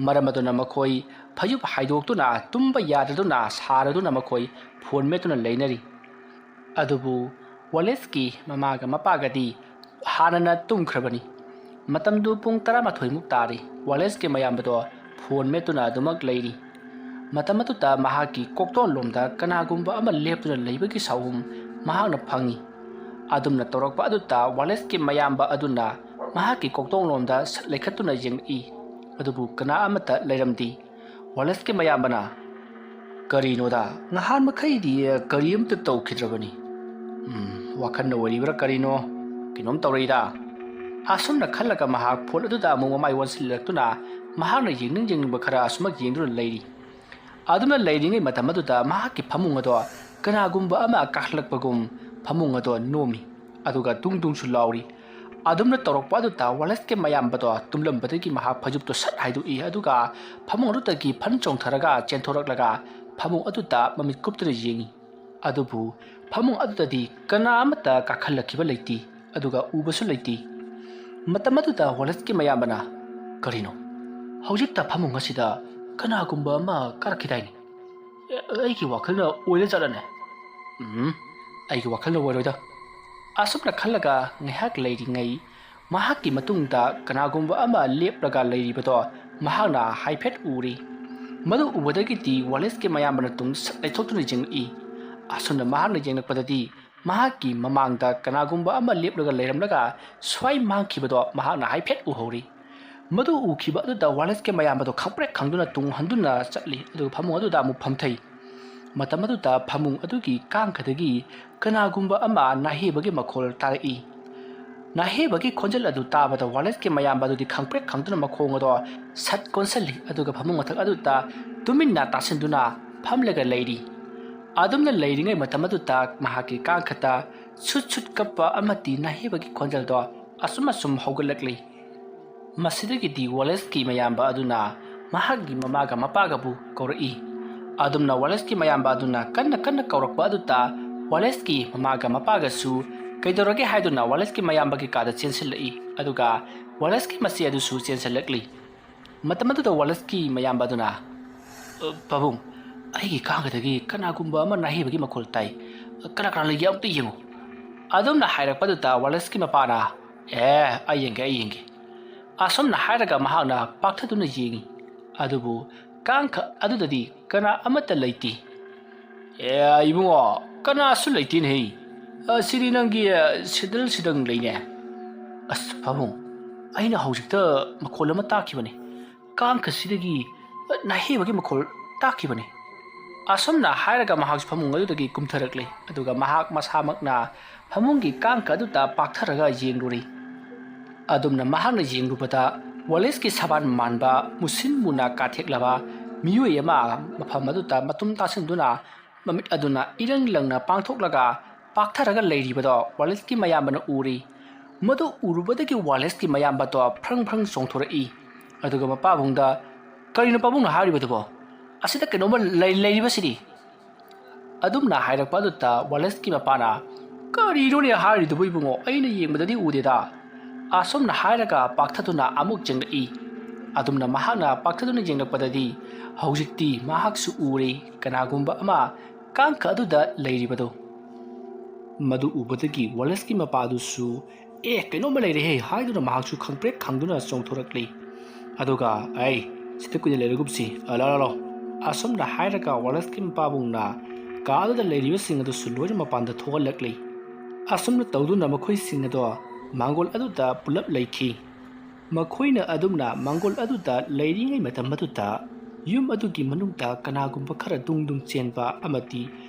ꯃꯔꯝ ꯑꯗꯨꯅ ꯃꯈꯣꯏ ꯐꯩꯖꯨꯞ ꯍꯥꯏꯗꯣꯛꯇꯨꯅ ꯇꯨꯝꯕ ꯌꯥꯗꯗꯨꯅ ꯁꯥꯔꯗꯨꯅ ꯃꯈꯣꯏ ꯐꯣꯟ ꯃꯦꯠꯇꯨꯅ ꯂꯩꯅꯔꯤ ꯑꯗꯨꯕꯨ ꯋꯥꯂꯦꯁꯀꯤ ꯃꯃꯥꯒ ꯃꯄꯥꯒꯗꯤ ꯍꯥꯟꯅꯅ ꯇꯨꯝꯈ꯭ꯔꯕꯅꯤ ꯃꯇꯝꯗꯨ ꯄꯨꯡ 11 ꯇꯥꯔꯤ ꯋꯥꯂꯦꯁꯀꯤ ꯃꯌꯥꯝꯕꯗꯣ ꯐꯣꯟ ꯃꯦꯠꯇꯨꯅ ꯑꯗꯨꯃꯛ ꯂꯩꯔꯤ ꯃꯇꯝ ꯑꯗꯨꯗ ꯃꯍꯥꯛꯀꯤ ꯀꯣꯛꯇꯣꯟꯂꯣꯝꯗ ꯀꯅꯥꯒꯨꯝꯕ ꯑꯃ ꯂꯦꯞꯇꯨꯅ ꯂꯩꯕꯒꯤ ꯁꯥꯎꯍꯨꯝ ꯃꯍꯥꯛꯅ ꯐꯪꯉꯤ ꯑꯗꯨꯝꯅ ꯇꯧꯔꯛꯄ ꯑꯗꯨꯗ ꯋꯥꯂꯦꯁꯀꯤ ꯃꯌꯥꯝꯕ ꯑꯗꯨꯅ ꯃꯍꯥꯛꯀꯤ ꯀꯣꯛꯇꯣꯟꯂꯣꯝꯗ ꯁꯠ ꯂꯩꯈꯠꯇꯨꯅ ꯌꯦꯡꯂꯛꯏ ꯑꯗꯨꯕꯨ ꯀꯅꯥ ꯑꯃꯠꯇ ꯂꯩꯔꯝꯗꯦ ꯋꯥꯂꯦꯁꯀꯤ ꯃꯌꯥꯝꯕꯅ ꯀꯔꯤꯅꯣꯗ ꯅꯍꯥꯟ ꯃꯈꯩꯗꯤ ꯀꯔꯤꯝꯇ ꯇꯧꯈꯤꯗ꯭ꯔꯕꯅꯤ ꯋꯥꯈꯜꯅ ꯑꯣꯏꯔꯤꯕ꯭ꯔꯥ ꯀꯔꯤꯅꯣ ꯀꯩꯅꯣꯝ ꯇꯧꯔꯛꯏꯗ ꯑꯁꯨꯝꯅ ꯈꯜꯂꯒ ꯃꯍꯥꯛ ꯐꯣꯟ ꯑꯗꯨꯗ ꯑꯃꯨꯛ ꯃꯃꯥꯏ ꯑꯣꯟꯁꯤꯜꯂꯛꯇꯨꯅ ꯃꯍꯥꯛꯅ ꯌꯦꯡꯅꯤꯡꯕ ꯈꯔ ꯑꯁꯨꯃꯛ ꯌꯦꯡꯗꯨꯅ ꯂꯩꯔꯤ ꯑꯗꯨꯅ ꯂꯩꯔꯤꯉꯩ ꯃꯇꯝ ꯑꯗꯨꯗ ꯃꯍꯥꯛꯀꯤ ꯐꯃꯨꯡ ꯑꯗꯣ ꯀꯅꯥꯒꯨꯝꯕ ꯑꯃ ꯀꯥꯈꯠꯂꯛꯄꯒꯨꯝ ꯐꯃꯨꯡ ꯑꯗꯣ ꯅꯣꯝꯃꯤ ꯑꯗꯨꯒ ꯗꯨꯡꯁꯨ ꯂꯥꯎꯔꯤ ꯑꯗꯨꯝꯅ ꯇꯧꯔꯛꯄ ꯑꯗꯨꯗ ꯋꯥꯂꯦꯁꯀꯤ ꯃꯌꯥꯝꯕꯗꯣ ꯇꯨꯝꯂꯝꯕꯗꯒꯤ ꯃꯍꯥꯛ ꯐꯩꯖꯨꯞꯇꯣ ꯁꯠ ꯍꯥꯏꯗꯣꯛꯏ ꯑꯗꯨꯒ ꯐꯃꯨꯡ ꯑꯗꯨꯗꯒꯤ ꯐꯟ ꯆꯣꯡꯊꯔꯒ ꯆꯦꯟꯊꯣꯔꯛꯂꯒ ꯐꯃꯨꯡ ꯑꯗꯨꯗ ꯃꯃꯤꯠ ꯀꯨꯞꯇꯨꯅ ꯌꯦꯡꯉꯤ ꯑꯗꯨꯕꯨ ꯐꯃꯨꯡ ꯑꯗꯨꯗꯗꯤ ꯀꯅꯥ ꯑꯃꯠꯇ ꯀꯥꯈꯠꯂꯛꯈꯤꯕ ꯂꯩꯇꯦ ꯑꯗꯨꯒ ꯎꯕꯁꯨ ꯂꯩꯇꯦ ꯃꯇꯝ ꯑꯗꯨꯗ ꯋꯥꯂꯦꯁꯀꯤ ꯃꯌꯥꯝꯕꯅ ꯀꯔꯤꯅꯣ ꯍꯧꯖꯤꯛꯇ ꯐꯃꯨꯡ ꯑꯁꯤꯗ ꯀꯅꯥꯒꯨꯝꯕ ꯑꯃ ꯀꯥꯔꯛꯈꯤꯗꯥꯏꯅꯦ ꯑꯩꯒꯤ ꯋꯥꯈꯜꯅ ꯑꯣꯏꯔ ꯆꯠꯂꯅꯦ ꯑꯩꯒꯤ ꯋꯥꯈꯜꯅ ꯑꯣꯏꯔꯣꯏꯗ ꯑꯁꯨꯝꯅ ꯈꯜꯂꯒ ꯉꯥꯏꯍꯥꯛ ꯂꯩꯔꯤꯉꯩ ꯃꯍꯥꯛꯀꯤ ꯃꯇꯨꯡꯗ ꯀꯅꯥꯒꯨꯝꯕ ꯑꯃ ꯂꯦꯞꯂꯒ ꯂꯩꯔꯤꯕꯗꯣ ꯃꯍꯥꯛꯅ ꯍꯥꯏꯐꯦꯠ ꯎꯔꯤ꯫ ꯃꯗꯨ ꯎꯕꯗꯒꯤꯗꯤ ꯋꯥꯂꯦꯁꯀꯤ ꯃꯌꯥꯝꯕꯅ ꯇꯨꯡ ꯁꯠ ꯂꯩꯊꯣꯛꯇꯨꯅ ꯌꯦꯡꯂꯛꯏ꯫ ꯑꯁꯨꯝꯅ ꯃꯍꯥꯛꯅ ꯌꯦꯡꯂꯛꯄꯗꯗꯤ ꯃꯍꯥꯛꯀꯤ ꯃꯃꯥꯡꯗ ꯀꯅꯥꯒꯨꯝꯕ ꯑꯃ ꯂꯦꯞꯂꯒ ꯂꯩꯔꯝꯂꯒ ꯁ꯭ꯋꯥꯏ ꯃꯥꯡꯈꯤꯕꯗꯣ ꯃꯍꯥꯛꯅ ꯍꯥꯏꯐꯦꯠ ꯎꯍꯧꯔꯤ꯫ ꯃꯗꯨ ꯎꯈꯤꯕ ꯑꯗꯨꯗ ꯋꯥꯂꯦꯁꯀꯤ ꯃꯌꯥꯝꯕꯗꯣ ꯈꯪꯄ꯭ꯔꯦꯛ ꯈꯪꯗꯨꯅ ꯇꯨꯡ ꯍꯟꯗꯨꯅ ꯆꯠꯂꯤ ꯑꯗꯨꯒ ꯐꯃꯨꯡ ꯑꯗꯨꯗ ꯑꯃꯨꯛ ꯐꯝꯊꯩ꯫ ꯃꯇꯝ ꯑꯗꯨꯗ ꯐꯃꯨꯡ ꯑꯗꯨꯒꯤ ꯀꯥꯡꯈꯗꯒꯤ ꯀꯅꯥꯒꯨꯝꯕ ꯑꯃ ꯅꯥꯍꯦꯕꯒꯤ ꯃꯈꯣꯜ ꯇꯥꯔꯛꯏ꯫ ꯅꯥꯍꯦꯕꯒꯤ ꯈꯣꯟꯖꯦꯜ ꯑꯗꯨ ꯇꯥꯕꯗ ꯋꯥꯂꯦꯁꯀꯤ ꯃꯌꯥꯝꯕ ꯑꯗꯨꯗꯤ ꯈꯪꯄ꯭ꯔꯦꯛ ꯈꯪꯗꯨꯅ ꯃꯈꯣꯡ ꯑꯗꯣ ꯁꯠ ꯀꯣꯟꯁꯤꯜꯂꯤ ꯑꯗꯨꯒ ꯐꯃꯨꯡ ꯃꯊꯛ ꯑꯗꯨꯗ ꯇꯨꯃꯤꯟꯅ ꯇꯥꯁꯤꯟꯗꯨꯅ ꯐꯝꯂꯒ ꯂꯩꯔꯤ꯫ ꯑꯗꯨꯝꯅ ꯂꯩꯔꯤꯉꯩ ꯃꯇꯝ ꯑꯗꯨꯗ ꯃꯍꯥꯛꯀꯤ ꯀꯥꯡꯈꯗ ꯁꯨꯠ ꯁꯨꯠ ꯀꯞꯄ ꯑꯃꯗꯤ ꯅꯥꯍꯦꯕꯒꯤ ꯈꯣꯟꯖꯦꯜꯗꯣ ꯑꯁꯨꯝ ꯍꯧꯒꯠꯂꯛꯂꯤ꯫ ꯃꯁꯤꯗꯒꯤꯗꯤ ꯋꯥꯂꯦꯁꯀꯤ ꯃꯌꯥꯝꯕ ꯑꯗꯨꯅ ꯃꯍꯥꯛꯀꯤ ꯃꯃꯥꯒ ꯃꯄꯥꯒꯕꯨ ꯀꯧꯔꯛꯏ꯫ ꯑꯗꯨꯝꯅ ꯋꯥꯂꯦꯁꯀꯤ ꯃꯌꯥꯝꯕ ꯑꯗꯨꯅ ꯀꯟꯅ ꯀꯧꯔꯛꯄ ꯑꯗꯨꯗ ꯋꯥꯂꯦꯁꯀꯤ ꯃꯃꯥꯒ ꯃꯄꯥꯒꯁꯨ ꯀꯩꯗꯧꯔꯒꯦ ꯍꯥꯏꯗꯨꯅ ꯋꯥꯂꯦꯁꯀꯤ ꯃꯌꯥꯝꯕꯒꯤ ꯀꯥꯗ ꯆꯦꯟꯁꯤꯜꯂꯛꯏ ꯑꯗꯨꯒ ꯋꯥꯂꯦꯁꯀꯤ ꯃꯆꯦ ꯑꯗꯨꯁꯨ ꯆꯦꯟꯁꯤꯜꯂꯛꯂꯤ꯫ ꯃꯇꯝ ꯑꯗꯨꯗ ꯋꯥꯂꯦꯁꯀꯤ ꯃꯌꯥꯝꯕ ꯑꯗꯨꯅ ꯄꯥꯕꯨꯡ, ꯑꯩꯒꯤ ꯀꯥꯡꯈꯗꯒꯤ ꯀꯅꯥꯒꯨꯝꯕ ꯑꯃ ꯅꯥꯍꯦꯕꯒꯤ ꯃꯈꯣꯜ ꯇꯥꯏ, ꯀꯅꯥ ꯂꯩꯒꯦ ꯑꯝꯇ ꯌꯦꯡꯉꯨ꯫ ꯑꯗꯨꯝꯅ ꯍꯥꯏꯔꯛꯄꯗꯨꯗ ꯋꯥꯂꯦꯁꯀꯤ ꯃꯄꯥꯅ ꯑꯩ ꯌꯦꯡꯒꯦ ꯑꯁꯨꯝꯅ ꯍꯥꯏꯔꯒ ꯃꯍꯥꯛꯅ ꯄꯥꯛꯊꯗꯨꯅ ꯌꯦꯡꯉꯤ꯫ ꯑꯗꯨꯕꯨ ꯀꯥꯡꯈ ꯑꯗꯨꯗꯗꯤ ꯀꯅꯥ ꯑꯃꯠꯇ ꯂꯩꯇꯦ꯫ ꯏꯕꯨꯡꯉꯣ, ꯀꯅꯥꯁꯨ ꯂꯩꯇꯦꯅꯦꯍꯦ, ꯁꯤꯗꯤ ꯅꯪꯒꯤ ꯁꯤꯗꯜ ꯁꯤꯗꯪ ꯂꯩꯅꯦ꯫ ꯑꯁ ꯄꯥꯕꯨꯡ, ꯑꯩꯅ ꯍꯧꯖꯤꯛꯇ ꯃꯈꯣꯜ ꯑꯃ ꯇꯥꯈꯤꯕꯅꯤ, ꯀꯥꯡꯈꯁꯤꯗꯒꯤ ꯅꯥꯍꯦꯕꯒꯤ ꯃꯈꯣꯜ ꯇꯥꯈꯤꯕꯅꯤ꯫ ꯑꯁꯨꯝꯅ ꯍꯥꯏꯔꯒ ꯃꯍꯥꯛꯁꯨ ꯐꯃꯨꯡ ꯑꯗꯨꯗꯒꯤ ꯀꯨꯝꯊꯔꯛꯂꯤ ꯑꯗꯨꯒ ꯃꯍꯥꯛ ꯃꯁꯥꯃꯛꯅ ꯐꯃꯨꯡꯒꯤ ꯀꯥꯡꯈ ꯑꯗꯨꯗ ꯄꯥꯛꯊꯔꯒ ꯌꯦꯡꯂꯨꯔꯤ꯫ ꯑꯗꯨꯝꯅ ꯃꯍꯥꯛꯅ ꯌꯦꯡꯂꯨꯕꯗ ꯋꯥꯂꯦꯁꯀꯤ ꯁꯕꯥꯟ ꯃꯥꯟꯕ ꯃꯨꯁꯤꯟ ꯃꯨꯅ ꯀꯥꯊꯦꯛꯂꯕ ꯃꯤꯑꯣꯏ ꯑꯃ ꯃꯐꯝ ꯑꯗꯨꯗ ꯃꯇꯨꯝ ꯇꯥꯁꯤꯟꯗꯨꯅ ꯃꯃꯤꯠ ꯑꯗꯨꯅ ꯏꯔꯪ ꯂꯪꯅ ꯄꯥꯡꯊꯣꯛꯂꯒ ꯄꯥꯛꯊꯔꯒ ꯂꯩꯔꯤꯕꯗꯣ ꯋꯥꯂꯦꯁꯀꯤ ꯃꯌꯥꯝꯕꯅ ꯎꯔꯤ꯫ ꯃꯗꯨ ꯎꯔꯨꯕꯗꯒꯤ ꯋꯥꯂꯦꯁꯀꯤ ꯃꯌꯥꯝꯕꯗꯣ ꯐ꯭ꯔꯪ ꯆꯣꯡꯊꯣꯔꯛꯏ ꯑꯗꯨꯒ ꯃꯄꯥꯕꯨꯡꯗ ꯀꯔꯤꯅꯣ ꯄꯥꯕꯨꯡꯅ ꯍꯥꯏꯔꯤꯕꯗꯨꯕꯣ? ꯑꯁꯤꯗ ꯀꯩꯅꯣꯝꯃ ꯂꯩꯔꯤꯕꯁꯤꯗꯤ꯫ ꯑꯗꯨꯝꯅ ꯍꯥꯏꯔꯛꯄ ꯑꯗꯨꯗ ꯋꯥꯂꯦꯁꯀꯤ ꯃꯄꯥꯅ ꯀꯔꯤꯅꯣꯅꯦ ꯍꯥꯏꯔꯤꯗꯨꯕꯨ ꯏꯕꯨꯡꯉꯣ, ꯑꯩꯅ ꯌꯦꯡꯕꯗꯗꯤ ꯎꯗꯦꯗ꯫ ꯑꯁꯨꯝꯅ ꯍꯥꯏꯔꯒ ꯄꯥꯛꯊꯗꯨꯅ ꯑꯃꯨꯛ ꯌꯦꯡꯂꯛꯏ꯫ ꯑꯗꯨꯝꯅ ꯃꯍꯥꯛꯅ ꯄꯥꯛꯊꯗꯨꯅ ꯌꯦꯡꯂꯛꯄꯗꯗꯤ ꯍꯧꯖꯤꯛꯇꯤ ꯃꯍꯥꯛꯁꯨ ꯎꯔꯦ ꯀꯅꯥꯒꯨꯝꯕ ꯑꯃ ꯀꯥꯡꯈ ꯑꯗꯨꯗ ꯂꯩꯔꯤꯕꯗꯣ꯫ ꯃꯗꯨ ꯎꯕꯗꯒꯤ ꯋꯥꯂꯦꯁꯀꯤ ꯃꯄꯥ ꯑꯗꯨꯁꯨ ꯀꯩꯅꯣꯝꯃ ꯂꯩꯔꯦꯍꯦ ꯍꯥꯏꯗꯨꯅ ꯃꯍꯥꯛꯁꯨ ꯈꯪꯄ꯭ꯔꯦꯛ ꯈꯪꯗꯨꯅ ꯆꯣꯡꯊꯣꯔꯛꯂꯤ ꯑꯗꯨꯒ ꯁꯤꯗ ꯀꯨꯏꯅ ꯂꯩꯔꯒꯨꯝꯁꯤ, ꯂꯥꯛꯑꯣ ꯑꯁꯨꯝꯅ ꯍꯥꯏꯔꯒ ꯋꯥꯂꯦꯁꯀꯤ ꯃꯄꯥꯕꯨꯡꯅ ꯀꯥ ꯑꯗꯨꯗ ꯂꯩꯔꯤꯕꯁꯤꯡ ꯑꯗꯨꯁꯨ ꯂꯣꯏꯅ ꯃꯄꯥꯟꯗ ꯊꯣꯛꯍꯜꯂꯛꯂꯤ꯫ ꯑꯁꯨꯝꯅ ꯇꯧꯗꯨꯅ ꯃꯈꯣꯏꯁꯤꯡ ꯑꯗꯣ ꯃꯥꯡꯒꯣꯜ ꯑꯗꯨꯗ ꯄꯨꯂꯞ ꯂꯩꯈꯤ꯫ ꯃꯈꯣꯏꯅ ꯑꯗꯨꯝꯅ ꯃꯥꯡꯒꯣꯜ ꯑꯗꯨꯗ ꯂꯩꯔꯤꯉꯩ ꯃꯇꯝ ꯑꯗꯨꯗ ꯌꯨꯝ ꯑꯗꯨꯒꯤ ꯃꯅꯨꯡꯗ ꯀꯅꯥꯒꯨꯝꯕ ꯈꯔ ꯗꯨꯡ ꯆꯦꯟꯕ ꯑꯃꯗꯤ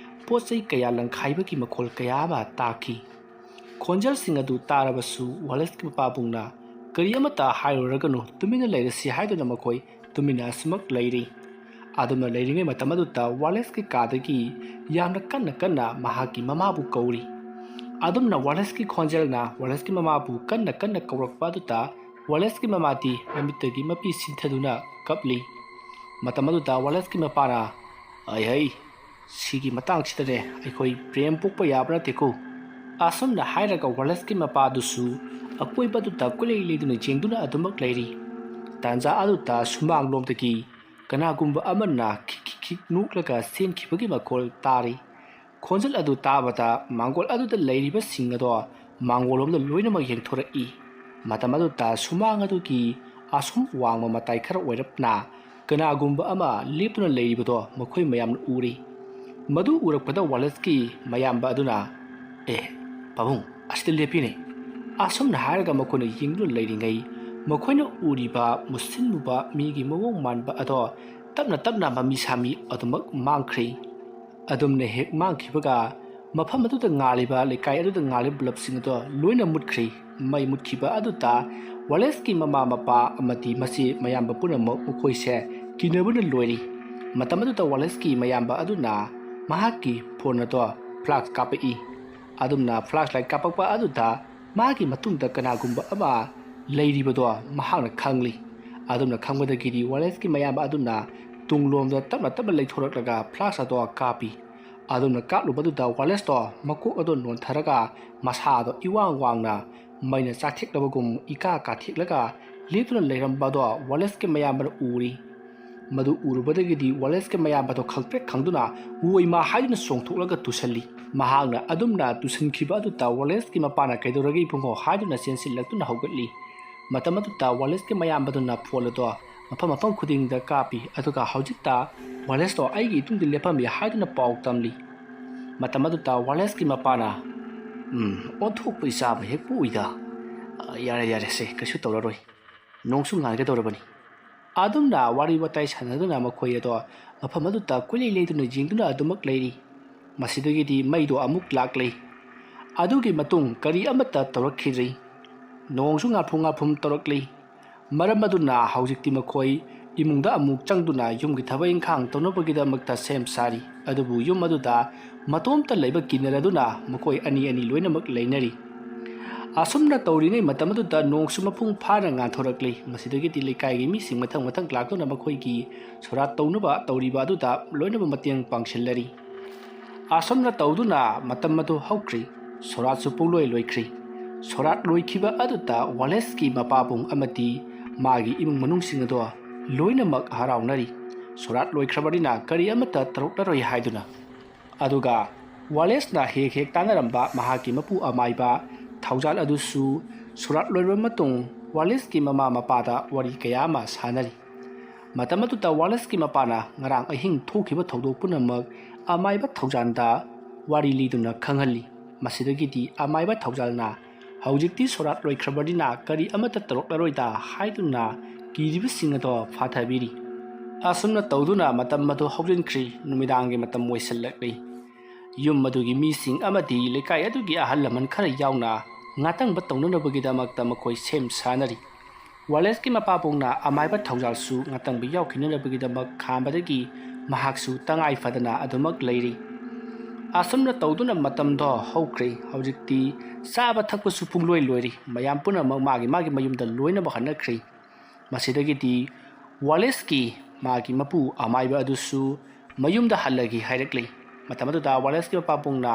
ꯄꯣꯠ ꯆꯩ ꯀꯌꯥ ꯂꯪꯈꯥꯏꯕꯒꯤ ꯃꯈꯣꯜ ꯀꯌꯥ ꯑꯃ ꯇꯥꯈꯤ꯫ ꯈꯣꯟꯖꯦꯜꯁꯤꯡ ꯑꯗꯨ ꯇꯥꯔꯕꯁꯨ ꯋꯥꯂꯦꯁꯀꯤ ꯃꯄꯥꯕꯨꯡꯅ ꯀꯔꯤ ꯑꯃꯠꯇ ꯍꯥꯏꯔꯨꯔꯒꯅꯨ, ꯇꯨꯃꯤꯟꯅ ꯂꯩꯔꯁꯤ ꯍꯥꯏꯗꯨꯅ ꯃꯈꯣꯏ ꯇꯨꯃꯤꯟꯅ ꯑꯁꯨꯃꯛ ꯂꯩꯔꯤ꯫ ꯑꯗꯨꯝꯅ ꯂꯩꯔꯤꯉꯩ ꯃꯇꯝ ꯑꯗꯨꯗ ꯋꯥꯂꯦꯁꯀꯤ ꯀꯥꯗꯒꯤ ꯌꯥꯝꯅ ꯀꯟꯅ ꯃꯍꯥꯛꯀꯤ ꯃꯃꯥꯕꯨ ꯀꯧꯔꯤ꯫ ꯑꯗꯨꯝꯅ ꯋꯥꯂꯦꯁꯀꯤ ꯈꯣꯟꯖꯦꯜꯅ ꯋꯥꯂꯦꯁꯀꯤ ꯃꯃꯥꯕꯨ ꯀꯟꯅ ꯀꯧꯔꯛꯄ ꯑꯗꯨꯗ ꯋꯥꯂꯦꯁꯀꯤ ꯃꯃꯥꯗꯤ ꯃꯃꯤꯠꯇꯒꯤ ꯃꯄꯤ ꯁꯤꯟꯊꯗꯨꯅ ꯀꯞꯂꯤ꯫ ꯃꯇꯝ ꯑꯗꯨꯗ ꯋꯥꯂꯦꯁꯀꯤ ꯃꯄꯥꯅ ꯁꯤꯒꯤ ꯃꯇꯥꯡꯁꯤꯗꯅꯦ ꯑꯩꯈꯣꯏ ꯄ꯭ꯔꯦꯝ ꯄꯣꯛꯄ ꯌꯥꯕ ꯅꯠꯇꯦꯀꯣ꯫ ꯑꯁꯨꯝꯅ ꯍꯥꯏꯔꯒ ꯋꯥꯂꯦꯁꯀꯤ ꯃꯄꯥꯗꯨꯁꯨ ꯑꯀꯣꯏꯕꯗꯨꯗ ꯀꯨꯂꯩ ꯂꯩꯗꯨꯅ ꯌꯦꯡꯗꯨꯅ ꯑꯗꯨꯃꯛ ꯂꯩꯔꯤ꯫ ꯇꯥꯟꯖꯥ ꯑꯗꯨꯗ ꯁꯨꯃꯥꯡꯂꯣꯝꯗꯒꯤ ꯀꯅꯥꯒꯨꯝꯕ ꯑꯃꯅ ꯈꯤꯛ ꯅꯣꯛꯂꯒ ꯆꯦꯟꯈꯤꯕꯒꯤ ꯃꯈꯣꯜ ꯇꯥꯔꯤ꯫ ꯈꯣꯟꯖꯦꯜ ꯑꯗꯨ ꯇꯥꯕꯗ ꯃꯥꯡꯒꯣꯜ ꯑꯗꯨꯗ ꯂꯩꯔꯤꯕꯁꯤꯡ ꯑꯗꯣ ꯃꯥꯡꯒꯣꯜꯂꯣꯝꯗ ꯂꯣꯏꯅꯃꯛ ꯌꯦꯡꯊꯣꯔꯛꯏ꯫ ꯃꯇꯝ ꯑꯗꯨꯗ ꯁꯨꯃꯥꯡ ꯑꯗꯨꯒꯤ ꯑꯁꯨꯝ ꯋꯥꯡꯕ ꯃꯇꯥꯏ ꯈꯔ ꯑꯣꯏꯔꯞꯅ ꯀꯅꯥꯒꯨꯝꯕ ꯑꯃ ꯂꯦꯞꯇꯨꯅ ꯂꯩꯔꯤꯕꯗꯣ ꯃꯈꯣꯏ ꯃꯌꯥꯝꯅ ꯎꯔꯤ꯫ ꯃꯗꯨ ꯎꯔꯛꯄꯗ ꯋꯥꯂꯦꯁꯀꯤ ꯃꯌꯥꯝꯕ ꯑꯗꯨꯅ ꯄꯥꯕꯨꯡ, ꯑꯁꯤꯗ ꯂꯦꯞꯄꯤꯅꯦ ꯑꯁꯨꯝꯅ ꯍꯥꯏꯔꯒ ꯃꯈꯣꯏꯅ ꯌꯦꯡꯗꯨꯅ ꯂꯩꯔꯤꯉꯩ ꯃꯈꯣꯏꯅ ꯎꯔꯤꯕ ꯃꯨꯁꯤꯟ ꯃꯨꯕ ꯃꯤꯒꯤ ꯃꯑꯣꯡ ꯃꯥꯟꯕ ꯑꯗꯣ ꯇꯞꯅ ꯃꯃꯤ ꯁꯥꯃꯤ ꯑꯗꯨꯃꯛ ꯃꯥꯡꯈ꯭ꯔꯤ꯫ ꯑꯗꯨꯝꯅ ꯍꯦꯛ ꯃꯥꯡꯈꯤꯕꯒ ꯃꯐꯝ ꯑꯗꯨꯗ ꯉꯥꯜꯂꯤꯕ ꯂꯩꯀꯥꯏ ꯑꯗꯨꯗ ꯉꯥꯜꯂꯤꯕ ꯕꯜꯕꯁꯤꯡ ꯑꯗꯣ ꯂꯣꯏꯅ ꯃꯨꯠꯈ꯭ꯔꯤ꯫ ꯃꯩ ꯃꯨꯠꯈꯤꯕ ꯑꯗꯨꯗ ꯋꯥꯂꯦꯁꯀꯤ ꯃꯃꯥ ꯃꯄꯥ ꯑꯃꯗꯤ ꯃꯆꯦ ꯃꯌꯥꯝꯕ ꯄꯨꯝꯅꯃꯛ ꯃꯈꯣꯏꯁꯦ ꯀꯤꯅꯕꯅ ꯂꯣꯏꯔꯤ꯫ ꯃꯇꯝ ꯑꯗꯨꯗ ꯋꯥꯂꯦꯁꯀꯤ ꯃꯌꯥꯝꯕ ꯑꯗꯨꯅ ꯃꯍꯥꯛꯀꯤ ꯐꯣꯟ ꯑꯗꯣ ꯐ꯭ꯂꯥꯁ ꯀꯥꯞꯄꯛꯏ꯫ ꯑꯗꯨꯝꯅ ꯐ꯭ꯂꯥꯁ ꯂꯥꯏꯠ ꯀꯥꯞꯄꯛꯄ ꯑꯗꯨꯗ ꯃꯥꯒꯤ ꯃꯇꯨꯡꯗ ꯀꯅꯥꯒꯨꯝꯕ ꯑꯃ ꯂꯩꯔꯤꯕꯗꯣ ꯃꯍꯥꯛꯅ ꯈꯪꯂꯤ꯫ ꯑꯗꯨꯝꯅ ꯈꯪꯕꯗꯒꯤꯗꯤ ꯋꯥꯂꯦꯁꯀꯤ ꯃꯌꯥꯝꯕ ꯑꯗꯨꯅ ꯇꯨꯡꯂꯣꯝꯗ ꯇꯞꯅ ꯂꯩꯊꯣꯔꯛꯂꯒ ꯐ꯭ꯂꯥꯁ ꯑꯗꯣ ꯀꯥꯞꯄꯤ꯫ ꯑꯗꯨꯝꯅ ꯀꯥꯞꯂꯨꯕꯗꯨꯗ ꯋꯥꯂꯦꯁꯇꯣ ꯃꯀꯣꯛ ꯑꯗꯣ ꯅꯣꯟꯊꯔꯒ ꯃꯁꯥꯗꯣ ꯏꯋꯥꯡ ꯋꯥꯡꯅ ꯃꯩꯅ ꯆꯥꯛꯊꯦꯛꯂꯕꯒꯨꯝ ꯀꯥꯊꯦꯛꯂꯒ ꯂꯦꯞꯇꯨꯅ ꯂꯩꯔꯝꯕꯗꯣ ꯋꯥꯂꯦꯁꯀꯤ ꯃꯌꯥꯝꯕꯅ ꯎꯔꯤ꯫ ꯃꯗꯨ ꯎꯔꯨꯕꯗꯒꯤꯗꯤ ꯋꯥꯂꯦꯁꯀꯤ ꯃꯌꯥꯝꯕꯗꯣ ꯈꯪꯄ꯭ꯔꯦꯛ ꯈꯪꯗꯨꯅ ꯋꯣꯏꯃꯥ ꯍꯥꯏꯗꯨꯅ ꯆꯣꯡꯊꯣꯛꯂꯒ ꯇꯨꯁꯜꯂꯤ꯫ ꯃꯍꯥꯛꯅ ꯑꯗꯨꯝꯅ ꯇꯨꯁꯤꯟꯈꯤꯕ ꯑꯗꯨꯗ ꯋꯥꯂꯦꯁꯀꯤ ꯃꯄꯥꯅ ꯀꯩꯗꯧꯔꯒꯦ ꯏꯕꯨꯡꯉꯣ ꯍꯥꯏꯗꯨꯅ ꯆꯦꯟꯁꯤꯜꯂꯛꯇꯨꯅ ꯍꯧꯒꯠꯂꯤ꯫ ꯃꯇꯝ ꯑꯗꯨꯗ ꯋꯥꯂꯦꯁꯀꯤ ꯃꯌꯥꯝꯕꯗꯨꯅ ꯐꯣꯟ ꯑꯗꯣ ꯃꯐꯝ ꯈꯨꯗꯤꯡꯗ ꯀꯥꯞꯄꯤ ꯑꯗꯨꯒ ꯍꯧꯖꯤꯛꯇ ꯋꯥꯂꯦꯁꯇꯣ ꯑꯩꯒꯤ ꯏꯇꯨꯡꯗ ꯂꯦꯞꯄꯝꯃꯤ ꯍꯥꯏꯗꯨꯅ ꯄꯥꯎ ꯇꯝꯂꯤ꯫ ꯃꯇꯝ ꯑꯗꯨꯗ ꯋꯥꯂꯦꯁꯀꯤ ꯃꯄꯥꯅ ꯑꯣꯟꯊꯣꯛꯄ ꯆꯥꯕ ꯍꯦꯛ ꯄꯣꯛꯏꯗ ꯌꯥꯔꯦ ꯁꯦ ꯀꯩꯁꯨ ꯇꯧꯔꯔꯣꯏ ꯅꯣꯡꯁꯨ ꯉꯥꯟꯒꯗꯧꯔꯕꯅꯤ꯫ ꯑꯗꯨꯝꯅ ꯋꯥꯔꯤ ꯋꯥꯇꯥꯏ ꯁꯥꯟꯅꯗꯨꯅ ꯃꯈꯣꯏ ꯑꯗꯣ ꯃꯐꯝ ꯑꯗꯨꯗ ꯀꯨꯏꯂꯩ ꯂꯩꯗꯨꯅ ꯌꯦꯡꯗꯨꯅ ꯑꯗꯨꯃꯛ ꯂꯩꯔꯤ꯫ ꯃꯁꯤꯗꯒꯤꯗꯤ ꯃꯩꯗꯣ ꯑꯃꯨꯛ ꯂꯥꯛꯂꯤ꯫ ꯑꯗꯨꯒꯤ ꯃꯇꯨꯡ ꯀꯔꯤ ꯑꯃꯠꯇ ꯇꯧꯔꯛꯈꯤꯗ꯭ꯔꯤ꯫ ꯅꯣꯡꯁꯨ ꯉꯥꯐꯨꯝ ꯇꯧꯔꯛꯂꯤ꯫ ꯃꯔꯝ ꯑꯗꯨꯅ ꯍꯧꯖꯤꯛꯇꯤ ꯃꯈꯣꯏ ꯏꯃꯨꯡꯗ ꯑꯃꯨꯛ ꯆꯪꯗꯨꯅ ꯌꯨꯝꯒꯤ ꯊꯕꯛ ꯏꯪꯈꯥꯡ ꯇꯧꯅꯕꯒꯤꯗꯃꯛꯇ ꯁꯦꯝ ꯁꯥꯔꯤ꯫ ꯑꯗꯨꯕꯨ ꯌꯨꯝ ꯑꯗꯨꯗ ꯃꯇꯣꯝꯇ ꯂꯩꯕ ꯀꯤꯅꯔꯗꯨꯅ ꯃꯈꯣꯏ ꯑꯅꯤ ꯂꯣꯏꯅꯃꯛ ꯂꯩꯅꯔꯤ꯫ ꯑꯁꯨꯝꯅ ꯇꯧꯔꯤꯉꯩ ꯃꯇꯝ ꯑꯗꯨꯗ ꯅꯣꯡꯁꯨ ꯃꯄꯨꯡ ꯐꯥꯅ ꯉꯥꯟꯊꯣꯔꯛꯂꯤ꯫ ꯃꯁꯤꯗꯒꯤꯗꯤ ꯂꯩꯀꯥꯏꯒꯤ ꯃꯤꯁꯤꯡ ꯃꯊꯪ ꯂꯥꯛꯇꯨꯅ ꯃꯈꯣꯏꯒꯤ ꯁꯣꯔꯥꯠ ꯇꯧꯅꯕ ꯇꯧꯔꯤꯕ ꯑꯗꯨꯗ ꯂꯣꯏꯅꯕ ꯃꯇꯦꯡ ꯄꯥꯡꯁꯤꯜꯂꯔꯤ꯫ ꯑꯁꯨꯝꯅ ꯇꯧꯗꯨꯅ ꯃꯇꯝ ꯑꯗꯨ ꯍꯧꯈ꯭ꯔꯤ꯫ ꯁꯣꯔꯥꯠꯁꯨ ꯄꯨꯡꯂꯣꯏ ꯂꯣꯏꯈ꯭ꯔꯤ꯫ ꯁꯣꯔꯥꯠ ꯂꯣꯏꯈꯤꯕ ꯑꯗꯨꯗ ꯋꯥꯂꯦꯁꯀꯤ ꯃꯄꯥꯕꯨꯡ ꯑꯃꯗꯤ ꯃꯥꯒꯤ ꯏꯃꯨꯡ ꯃꯅꯨꯡꯁꯤꯡ ꯑꯗꯣ ꯂꯣꯏꯅꯃꯛ ꯍꯔꯥꯎꯅꯔꯤ꯫ ꯁꯣꯔꯥꯠ ꯂꯣꯏꯈ꯭ꯔꯕꯅꯤꯅ ꯀꯔꯤ ꯑꯃꯠꯇ ꯇꯧꯔꯛꯂꯔꯣꯏ ꯍꯥꯏꯗꯨꯅ꯫ ꯑꯗꯨꯒ ꯋꯥꯂꯦꯁꯅ ꯍꯦꯛ ꯇꯥꯟꯅꯔꯝꯕ ꯃꯍꯥꯛꯀꯤ ꯃꯄꯨ ꯑꯃꯥꯏꯕ ꯊꯧꯖꯥꯜ ꯑꯗꯨꯁꯨ ꯁꯣꯔꯥꯠ ꯂꯣꯏꯔꯕ ꯃꯇꯨꯡ ꯋꯥꯂꯦꯁꯀꯤ ꯃꯃꯥ ꯃꯄꯥꯗ ꯋꯥꯔꯤ ꯀꯌꯥ ꯑꯃ ꯁꯥꯟꯅꯔꯤ꯫ ꯃꯇꯝ ꯑꯗꯨꯗ ꯋꯥꯂꯦꯁꯀꯤ ꯃꯄꯥꯅ ꯉꯔꯥꯡ ꯑꯍꯤꯡ ꯊꯣꯛꯈꯤꯕ ꯊꯧꯗꯣꯛ ꯄꯨꯝꯅꯃꯛ ꯑꯃꯥꯏꯕ ꯊꯧꯖꯥꯜꯗ ꯋꯥꯔꯤ ꯂꯤꯗꯨꯅ ꯈꯪꯍꯜꯂꯤ꯫ ꯃꯁꯤꯗꯒꯤꯗꯤ ꯑꯃꯥꯏꯕ ꯊꯧꯖꯥꯜꯅ ꯍꯧꯖꯤꯛꯇꯤ ꯁꯣꯔꯥꯠ ꯂꯣꯏꯈ꯭ꯔꯕꯅꯤꯅ ꯀꯔꯤ ꯑꯃꯠꯇ ꯇꯧꯔꯛꯂꯔꯣꯏꯗ ꯍꯥꯏꯗꯨꯅ ꯀꯤꯔꯤꯕꯁꯤꯡ ꯑꯗꯣ ꯐꯥꯊꯕꯤꯔꯤ꯫ ꯑꯁꯨꯝꯅ ꯇꯧꯗꯨꯅ ꯃꯇꯝ ꯑꯗꯨ ꯍꯧꯖꯤꯟꯈ꯭ꯔꯤ꯫ ꯅꯨꯃꯤꯗꯥꯡꯒꯤ ꯃꯇꯝ ꯑꯣꯏꯁꯤꯜꯂꯛꯂꯤ꯫ ꯌꯨꯝ ꯑꯗꯨꯒꯤ ꯃꯤꯁꯤꯡ ꯑꯃꯗꯤ ꯂꯩꯀꯥꯏ ꯑꯗꯨꯒꯤ ꯑꯍꯜ ꯂꯃꯟ ꯈꯔ ꯌꯥꯎꯅ ꯉꯥꯇꯪꯕ ꯇꯧꯅꯅꯕꯒꯤꯗꯃꯛꯇ ꯃꯈꯣꯏ ꯁꯦꯝ ꯁꯥꯅꯔꯤ꯫ ꯋꯥꯂꯦꯁꯀꯤ ꯃꯄꯥꯕꯨꯡꯅ ꯑꯃꯥꯏꯕ ꯊꯧꯖꯥꯜꯁꯨ ꯉꯥꯇꯪꯕ ꯌꯥꯎꯈꯤꯅꯅꯕꯒꯤꯗꯃꯛ ꯈꯥꯝꯕꯗꯒꯤ ꯃꯍꯥꯛꯁꯨ ꯇꯉꯥꯏ ꯐꯗꯅ ꯑꯗꯨꯃꯛ ꯂꯩꯔꯤ꯫ ꯑꯁꯨꯝꯅ ꯇꯧꯗꯨꯅ ꯃꯇꯝꯗꯣ ꯍꯧꯈ꯭ꯔꯤ꯫ ꯍꯧꯖꯤꯛꯇꯤ ꯆꯥꯕ ꯊꯛꯄꯁꯨ ꯄꯨꯡꯂꯣꯏ ꯂꯣꯏꯔꯤ꯫ ꯃꯌꯥꯝ ꯄꯨꯝꯅꯃꯛ ꯃꯥꯒꯤ ꯃꯌꯨꯝꯗ ꯂꯣꯏꯅꯃꯛ ꯍꯟꯅꯈ꯭ꯔꯤ꯫ ꯃꯁꯤꯗꯒꯤꯗꯤ ꯋꯥꯂꯦꯁꯀꯤ ꯃꯥꯒꯤ ꯃꯄꯨ ꯑꯃꯥꯏꯕ ꯑꯗꯨꯁꯨ ꯃꯌꯨꯝꯗ ꯍꯜꯂꯒꯦ ꯍꯥꯏꯔꯛꯂꯤ꯫ ꯃꯇꯝ ꯑꯗꯨꯗ ꯋꯥꯂꯦꯁꯀꯤ ꯃꯄꯥꯕꯨꯡꯅ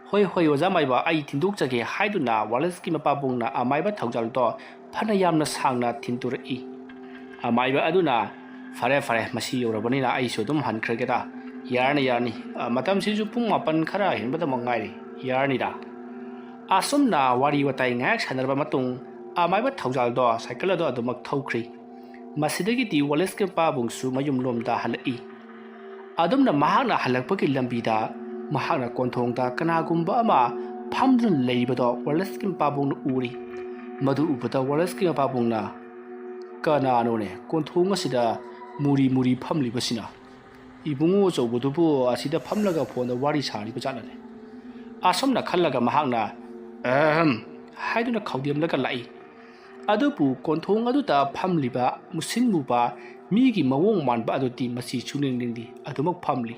ꯍꯣꯏ ꯑꯣꯖꯥ ꯃꯥꯏꯕ ꯑꯩ ꯊꯤꯟꯗꯣꯛꯆꯒꯦ ꯍꯥꯏꯗꯨꯅ ꯋꯥꯂꯦꯁꯀꯤ ꯃꯄꯥꯕꯨꯡꯅ ꯑꯃꯥꯏꯕ ꯊꯧꯖꯥꯜꯗꯣ ꯐꯅ ꯌꯥꯝꯅ ꯁꯥꯡꯅ ꯊꯤꯟꯇꯣꯔꯛꯏ꯫ ꯑꯃꯥꯏꯕ ꯑꯗꯨꯅ ꯐꯔꯦ ꯃꯁꯤ ꯌꯧꯔꯕꯅꯤꯅ ꯑꯩꯁꯨ ꯑꯗꯨꯝ ꯍꯟꯈ꯭ꯔꯒꯦꯗ ꯌꯥꯔꯅꯤ ꯃꯇꯝꯁꯤꯁꯨ ꯄꯨꯡ 9 ꯈꯔ ꯍꯦꯟꯕꯗꯃꯛ ꯉꯥꯏꯔꯤ ꯌꯥꯔꯅꯤꯗ꯫ ꯑꯁꯨꯝꯅ ꯋꯥꯔꯤ ꯋꯥꯇꯥꯏ ꯉꯥꯏꯍꯥꯛ ꯁꯥꯟꯅꯔꯕ ꯃꯇꯨꯡ ꯑꯃꯥꯏꯕ ꯊꯧꯖꯥꯜꯗꯣ ꯁꯥꯏꯀꯜ ꯑꯗꯣ ꯑꯗꯨꯃꯛ ꯊꯧꯈ꯭ꯔꯤ꯫ ꯃꯁꯤꯗꯒꯤꯗꯤ ꯋꯥꯂꯦꯁꯀꯤ ꯃꯄꯥꯕꯨꯡꯁꯨ ꯃꯌꯨꯝ ꯂꯣꯝꯗ ꯍꯜꯂꯛꯏ꯫ ꯑꯗꯨꯝꯅ ꯃꯍꯥꯛꯅ ꯍꯜꯂꯛꯄꯒꯤ ꯂꯝꯕꯤꯗ ꯃꯍꯥꯛꯅ ꯀꯣꯟꯊꯣꯡꯗ ꯀꯅꯥꯒꯨꯝꯕ ꯑꯃ ꯐꯝꯗꯨꯅ ꯂꯩꯕꯗꯣ ꯋꯥꯂꯦꯁꯀꯤ ꯃꯄꯥꯕꯨꯡꯅ ꯎꯔꯤ꯫ ꯃꯗꯨ ꯎꯕꯗ ꯋꯥꯂꯦꯁꯀꯤ ꯃꯄꯥꯕꯨꯡꯅ ꯀꯅꯥꯅꯣꯅꯦ ꯀꯣꯟꯊꯣꯡ ꯑꯁꯤꯗ ꯃꯨꯔꯤ ꯐꯝꯂꯤꯕꯁꯤꯅ? ꯏꯕꯨꯡꯉꯣ ꯑꯆꯧꯕꯗꯨꯕꯨ ꯑꯁꯤꯗ ꯐꯝꯂꯒ ꯐꯣꯟꯗ ꯋꯥꯔꯤ ꯁꯥꯔꯤꯕ ꯖꯥꯠꯂꯅꯦ? ꯑꯁꯨꯝꯅ ꯈꯜꯂꯒ ꯃꯍꯥꯛꯅ ꯍꯥꯏꯗꯨꯅ ꯈꯧꯗꯦꯝꯂꯒ ꯂꯥꯛꯏ꯫ ꯑꯗꯨꯕꯨ ꯀꯣꯟꯊꯣꯡ ꯑꯗꯨꯗ ꯐꯝꯂꯤꯕ ꯃꯨꯁꯤꯟ ꯃꯨꯕ ꯃꯤꯒꯤ ꯃꯑꯣꯡ ꯃꯥꯟꯕ ꯑꯗꯨꯗꯤ ꯃꯁꯤ ꯁꯨꯡꯅꯤꯡ ꯑꯗꯨꯃꯛ ꯐꯝꯂꯤ꯫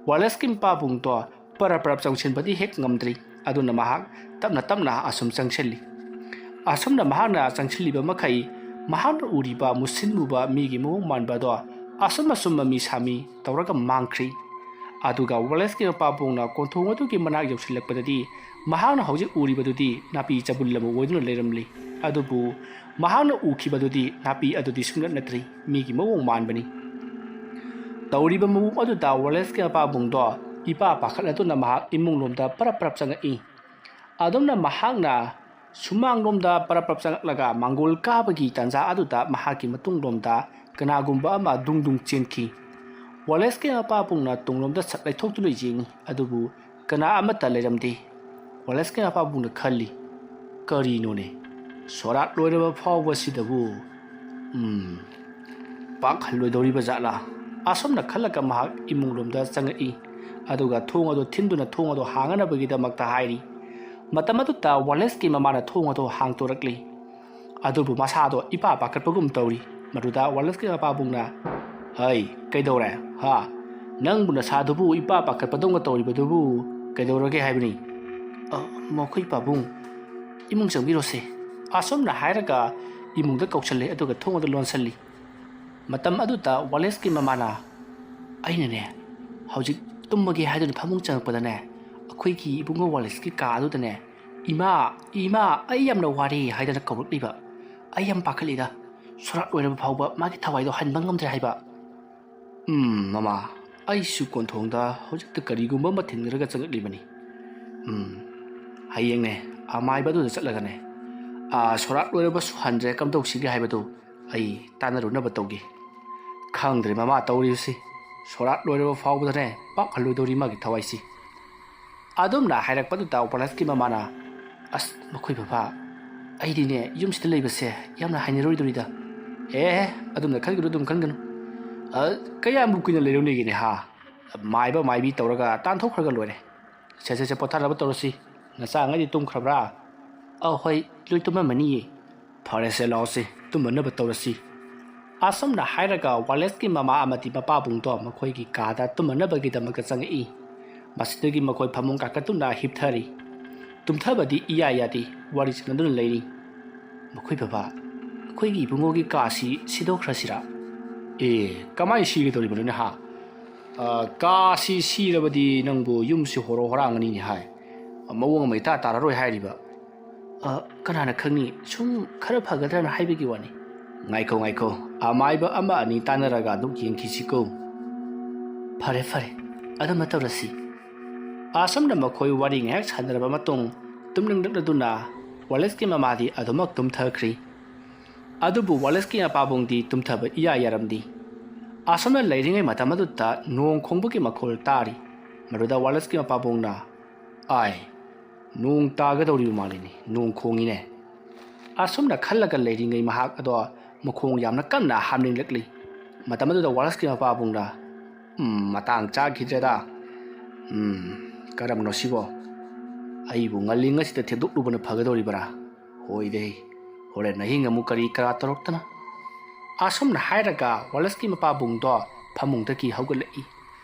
ꯋꯥꯂꯦꯁꯀꯤ ꯃꯄꯥꯕꯨꯡꯗꯣ ꯄꯔꯞ ꯆꯪꯁꯤꯟꯕꯗꯤ ꯍꯦꯛ ꯉꯝꯗ꯭ꯔꯤ꯫ ꯑꯗꯨꯅ ꯃꯍꯥꯛ ꯇꯞꯅ ꯑꯁꯨꯝ ꯆꯪꯁꯤꯜꯂꯤ꯫ ꯑꯁꯨꯝꯅ ꯃꯍꯥꯛꯅ ꯆꯪꯁꯤꯜꯂꯤꯕ ꯃꯈꯩ ꯃꯍꯥꯛꯅ ꯎꯔꯤꯕ ꯃꯨꯁꯤꯟ ꯃꯨꯕ ꯃꯤꯒꯤ ꯃꯑꯣꯡ ꯃꯥꯟꯕꯗꯣ ꯑꯁꯨꯝ ꯃꯃꯤ ꯁꯥꯃꯤ ꯇꯧꯔꯒ ꯃꯥꯡꯈ꯭ꯔꯤ꯫ ꯑꯗꯨꯒ ꯋꯥꯂꯦꯁꯀꯤ ꯃꯄꯥꯕꯨꯡꯅ ꯀꯣꯟꯊꯣꯡ ꯑꯗꯨꯒꯤ ꯃꯅꯥꯛ ꯌꯧꯁꯤꯜꯂꯛꯄꯗꯗꯤ ꯃꯍꯥꯛꯅ ꯍꯧꯖꯤꯛ ꯎꯔꯤꯕꯗꯨꯗꯤ ꯅꯥꯄꯤ ꯆꯕꯨꯜ ꯑꯃ ꯑꯣꯏꯗꯨꯅ ꯂꯩꯔꯝꯂꯤ꯫ ꯑꯗꯨꯕꯨ ꯃꯍꯥꯛꯅ ꯎꯈꯤꯕꯗꯨꯗꯤ ꯅꯥꯄꯤ ꯑꯗꯨꯗꯤ ꯁꯨꯡꯅꯠ ꯅꯠꯇ꯭ꯔꯤ ꯃꯤꯒꯤ ꯃꯑꯣꯡ ꯃꯥꯟꯕꯅꯤ꯫ ꯇꯧꯔꯤꯕ ꯃꯑꯣꯡ ꯑꯗꯨꯗ ꯋꯥꯂꯦꯁꯀꯤ ꯃꯄꯥꯕꯨꯡꯗꯣ ꯏꯄꯥ ꯄꯥꯈꯠꯂꯗꯨꯅ ꯃꯍꯥꯛ ꯏꯃꯨꯡꯂꯣꯝꯗ ꯄꯔꯞ ꯆꯪꯉꯛꯏ꯫ ꯑꯗꯨꯝꯅ ꯃꯍꯥꯛꯅ ꯁꯨꯃꯥꯡꯂꯣꯝꯗ ꯄꯔꯞ ꯆꯪꯉꯛꯂꯒ ꯃꯥꯡꯒꯣꯜ ꯀꯥꯕꯒꯤ ꯇꯥꯟꯖꯥ ꯑꯗꯨꯗ ꯃꯍꯥꯛꯀꯤ ꯃꯇꯨꯡꯂꯣꯝꯗ ꯀꯅꯥꯒꯨꯝꯕ ꯑꯃ ꯗꯨꯡ ꯆꯦꯟꯈꯤ꯫ ꯋꯥꯂꯦꯁꯀꯤ ꯃꯄꯥꯕꯨꯡꯅ ꯇꯨꯡꯂꯣꯝꯗ ꯁꯠ ꯂꯩꯊꯣꯛꯇꯨꯅ ꯌꯦꯡꯉꯤ꯫ ꯑꯗꯨꯕꯨ ꯀꯅꯥ ꯑꯃꯠꯇ ꯂꯩꯔꯝꯗꯦ꯫ ꯋꯥꯂꯦꯁꯀꯤ ꯃꯄꯥꯕꯨꯡꯅ ꯈꯜꯂꯤ ꯀꯔꯤꯅꯣꯅꯦ ꯁꯣꯔꯥꯠ ꯂꯣꯏꯔꯕ ꯐꯥꯎꯕꯁꯤꯗꯕꯨ ꯄꯥꯛ ꯍꯜꯂꯣꯏꯗꯧꯔꯤꯕ ꯖꯥꯠꯂꯥ? ꯑꯁꯨꯝꯅ ꯈꯜꯂꯒ ꯃꯍꯥꯛ ꯏꯃꯨꯡꯂꯣꯝꯗ ꯆꯪꯉꯛꯏ꯫ ꯑꯗꯨꯒ ꯊꯣꯡ ꯑꯗꯨ ꯊꯤꯟꯗꯨꯅ ꯊꯣꯡ ꯑꯗꯨ ꯍꯥꯡꯅꯕꯒꯤꯗꯃꯛꯇ ꯍꯥꯏꯔꯤ꯫ ꯃꯇꯝ ꯑꯗꯨꯗ ꯋꯥꯂꯦꯁꯀꯤ ꯃꯃꯥꯅ ꯊꯣꯡ ꯑꯗꯨ ꯍꯥꯡꯇꯣꯔꯛꯂꯤ꯫ ꯑꯗꯨꯕꯨ ꯃꯁꯥꯗꯣ ꯏꯄꯥ ꯄꯥꯈꯠꯄꯒꯨꯝ ꯇꯧꯔꯤ꯫ ꯃꯗꯨꯗ ꯋꯥꯂꯦꯁꯀꯤ ꯃꯄꯥꯕꯨꯡꯅ ꯍꯩ ꯀꯩꯗꯧꯔꯦ ꯅꯪꯕꯨ ꯅꯁꯥꯗꯨꯕꯨ ꯏꯄꯥ ꯄꯥꯈꯠꯄꯗꯧꯅ ꯇꯧꯔꯤꯕꯗꯨꯕꯨ ꯀꯩꯗꯧꯔꯒꯦ ꯍꯥꯏꯕꯅꯤ? ꯃꯈꯣꯏ ꯄꯥꯕꯨꯡ ꯏꯃꯨꯡ ꯆꯪꯕꯤꯔꯣꯁꯦ꯫ ꯑꯁꯨꯝꯅ ꯍꯥꯏꯔꯒ ꯏꯃꯨꯡꯗ ꯀꯧꯁꯜꯂꯦ ꯑꯗꯨꯒ ꯊꯣꯡ ꯑꯗꯨ ꯂꯣꯟꯁꯜꯂꯤ꯫ ꯃꯇꯝ ꯑꯗꯨꯗ ꯋꯥꯂꯦꯁꯀꯤ ꯃꯃꯥꯅ ꯑꯩꯅꯅꯦ ꯍꯧꯖꯤꯛ ꯇꯨꯝꯃꯒꯦ ꯍꯥꯏꯗꯨꯅ ꯐꯃꯨꯡ ꯆꯪꯉꯛꯄꯗꯅꯦ ꯑꯩꯈꯣꯏꯒꯤ ꯏꯕꯨꯡꯉꯣ ꯋꯥꯂꯦꯁꯀꯤ ꯀꯥ ꯑꯗꯨꯗꯅꯦ ꯏꯃꯥ ꯑꯩ ꯌꯥꯝꯅ ꯋꯥꯔꯦ ꯍꯥꯏꯗꯅ ꯀꯧꯔꯛꯂꯤꯕ꯫ ꯑꯩ ꯌꯥꯝ ꯄꯥꯈꯠꯂꯤꯗ ꯁꯣꯔꯥꯠ ꯂꯣꯏꯔꯕ ꯐꯥꯎꯕ ꯃꯥꯒꯤ ꯊꯋꯥꯏꯗꯣ ꯍꯟꯕ ꯉꯝꯗ꯭ꯔꯦ ꯍꯥꯏꯕ꯫ ꯃꯃꯥ ꯑꯩꯁꯨ ꯀꯣꯟꯊꯣꯡꯗ ꯍꯧꯖꯤꯛꯇ ꯀꯔꯤꯒꯨꯝꯕ ꯑꯃ ꯊꯦꯡꯅꯔꯒ ꯆꯪꯉꯛꯂꯤꯕꯅꯤ꯫ ꯍꯌꯦꯡꯅꯦ ꯑꯃꯥꯏꯕꯗꯨꯗ ꯆꯠꯂꯒꯅꯦ ꯁꯣꯔꯥꯠ ꯂꯣꯏꯔꯕꯁꯨ ꯍꯟꯗ꯭ꯔꯦ ꯀꯝꯗꯧꯁꯤꯒꯦ ꯍꯥꯏꯕꯗꯨ ꯑꯩ ꯇꯥꯟꯅꯔꯨꯅꯕ ꯇꯧꯒꯦ ꯈꯪꯗ꯭ꯔꯦ ꯃꯃꯥ ꯇꯧꯔꯤꯕꯁꯤ ꯁꯣꯔꯥꯠ ꯂꯣꯏꯔꯕ ꯐꯥꯎꯕꯗꯅꯦ ꯄꯥꯛ ꯍꯜꯂꯣꯏꯗꯧꯔꯤ ꯃꯥꯒꯤ ꯊꯋꯥꯏꯁꯤ ꯑꯗꯨꯝꯅ ꯍꯥꯏꯔꯛꯄꯗꯨꯗ ꯋꯥꯂꯦꯁꯀꯤ ꯃꯃꯥꯅ ꯑꯁ ꯃꯈꯣꯏ ꯕꯕꯥ ꯑꯩꯗꯤꯅꯦ ꯌꯨꯝꯁꯤꯗ ꯂꯩꯕꯁꯦ ꯌꯥꯝꯅ ꯍꯩꯅꯔꯣꯏꯗꯧꯔꯤꯗ ꯑꯗꯨꯝꯅ ꯈꯟꯒꯅꯨ ꯑꯗꯨꯝ ꯈꯟꯒꯅꯨ ꯀꯌꯥꯝꯕꯨ ꯀꯨꯏꯅ ꯂꯩꯔꯨꯅꯤꯒꯦꯅꯦ ꯃꯥꯏꯕ ꯃꯥꯏꯕꯤ ꯇꯧꯔꯒ ꯇꯥꯟꯊꯣꯛꯈ꯭ꯔꯒ ꯂꯣꯏꯔꯦ ꯁꯦ ꯄꯣꯊꯥꯅꯕ ꯇꯧꯔꯁꯤ ꯅꯆꯥꯉꯩꯗꯤ ꯇꯨꯝꯈ꯭ꯔꯕ꯭ꯔꯥ ꯍꯣꯏ ꯂꯣꯏ ꯇꯨꯝꯃꯝꯃꯅꯤꯌꯦ ꯐꯔꯦꯁꯦ ꯂꯥꯛꯑꯣꯁꯤ ꯇꯨꯝꯃꯅꯕ ꯇꯧꯔꯁꯤ ꯑꯁꯨꯝꯅ ꯍꯥꯏꯔꯒ ꯋꯥꯂꯦꯁꯀꯤ ꯃꯃꯥ ꯑꯃꯗꯤ ꯃꯄꯥꯕꯨꯡꯗꯣ ꯃꯈꯣꯏꯒꯤ ꯀꯥꯗ ꯇꯨꯝꯃꯅꯕꯒꯤꯗꯃꯛꯇ ꯆꯪꯉꯛꯏ ꯃꯁꯤꯗꯒꯤ ꯃꯈꯣꯏ ꯐꯃꯨꯡ ꯀꯥꯈꯠꯇꯨꯅ ꯍꯤꯞꯊꯔꯤ ꯇꯨꯝꯊꯕꯗꯤ ꯏꯌꯥ ꯌꯥꯗꯦ ꯋꯥꯔꯤ ꯁꯥꯟꯅꯗꯨꯅ ꯂꯩꯔꯤ ꯃꯈꯣꯏ ꯕꯕꯥ ꯑꯩꯈꯣꯏꯒꯤ ꯏꯕꯨꯡꯉꯣꯒꯤ ꯀꯥꯁꯤ ꯁꯤꯗꯣꯛꯈ꯭ꯔꯁꯤꯔꯥ ꯀꯃꯥꯏꯅ ꯁꯤꯒꯗꯧꯔꯤꯕꯅꯣꯅꯦ ꯀꯥꯁꯤ ꯁꯤꯔꯕꯗꯤ ꯅꯪꯕꯨ ꯌꯨꯝꯁꯤ ꯍꯣꯔꯣ ꯍꯣꯔꯥꯡꯒꯅꯤꯅꯦ ꯃꯑꯣꯡ ꯑꯃ ꯏꯇꯥ ꯇꯥꯔꯔꯣꯏ ꯍꯥꯏꯔꯤꯕ ꯀꯅꯥꯅ ꯈꯪꯅꯤ ꯁꯨꯝ ꯈꯔ ꯐꯒꯗ꯭ꯔꯅ ꯍꯥꯏꯕꯒꯤ ꯋꯥꯅꯤ ꯉꯥꯏꯈꯣ ꯑꯃꯥꯏꯕ ꯑꯃ ꯑꯅꯤ ꯇꯥꯟꯅꯔꯒ ꯑꯗꯨꯝ ꯌꯦꯡꯈꯤꯁꯤꯀꯣ ꯐꯔꯦ ꯑꯗꯨꯝꯅ ꯇꯧꯔꯁꯤ ꯑꯁꯨꯝꯅ ꯃꯈꯣꯏ ꯋꯥꯔꯤ ꯉꯥꯏꯍꯥꯛ ꯁꯥꯟꯅꯔꯕ ꯃꯇꯨꯡ ꯇꯨꯝꯅꯤꯡꯂꯛꯂꯗꯨꯅ ꯋꯥꯂꯦꯁꯀꯤ ꯃꯃꯥꯗꯤ ꯑꯗꯨꯃꯛ ꯇꯨꯝꯊꯈ꯭ꯔꯤ ꯑꯗꯨꯕꯨ ꯋꯥꯂꯦꯁꯀꯤ ꯃꯄꯥꯕꯨꯡꯗꯤ ꯇꯨꯝꯊꯕ ꯏꯌꯥ ꯌꯥꯔꯝꯗꯦ ꯑꯁꯨꯝꯅ ꯂꯩꯔꯤꯉꯩ ꯃꯇꯝ ꯑꯗꯨꯗ ꯅꯣꯡ ꯈꯣꯡꯕꯒꯤ ꯃꯈꯣꯜ ꯇꯥꯔꯤ ꯃꯗꯨꯗ ꯋꯥꯂꯦꯁꯀꯤ ꯃꯄꯥꯕꯨꯡꯅ ꯅꯣꯡ ꯇꯥꯒꯗꯧꯔꯤꯕ ꯃꯥꯜꯂꯤꯅꯤ ꯅꯣꯡ ꯈꯣꯡꯉꯤꯅꯦ ꯑꯁꯨꯝꯅ ꯈꯜꯂꯒ ꯂꯩꯔꯤꯉꯩ ꯃꯍꯥꯛ ꯑꯗꯣ ꯃꯈꯣꯡ ꯌꯥꯝꯅ ꯀꯟꯅ ꯍꯥꯝꯅꯤꯡꯂꯛꯂꯤ ꯃꯇꯝ ꯑꯗꯨꯗ ꯋꯥꯂꯦꯁꯀꯤ ꯃꯄꯥꯕꯨꯡꯅ ꯃꯇꯥꯡ ꯆꯥꯈꯤꯗ꯭ꯔꯦꯗ ꯀꯔꯝꯕꯅꯣ ꯁꯤꯕꯣ ꯑꯩꯕꯨ ꯉꯜꯂꯤꯉꯩꯁꯤꯗ ꯊꯦꯡꯗꯣꯛꯂꯨꯕꯅ ꯐꯒꯗꯧꯔꯤꯕꯔꯥ ꯍꯣꯏꯗꯦ ꯍꯣꯔꯦꯟ ꯑꯍꯤꯡ ꯑꯃꯨꯛ ꯀꯔꯤ ꯀꯔꯥ ꯇꯧꯔꯛꯇꯅ ꯑꯁꯨꯝꯅ ꯍꯥꯏꯔꯒ ꯋꯥꯂꯦꯁꯀꯤ ꯃꯄꯥꯕꯨꯡꯗꯣ ꯐꯃꯨꯡꯗꯒꯤ ꯍꯧꯒꯠꯂꯛꯏ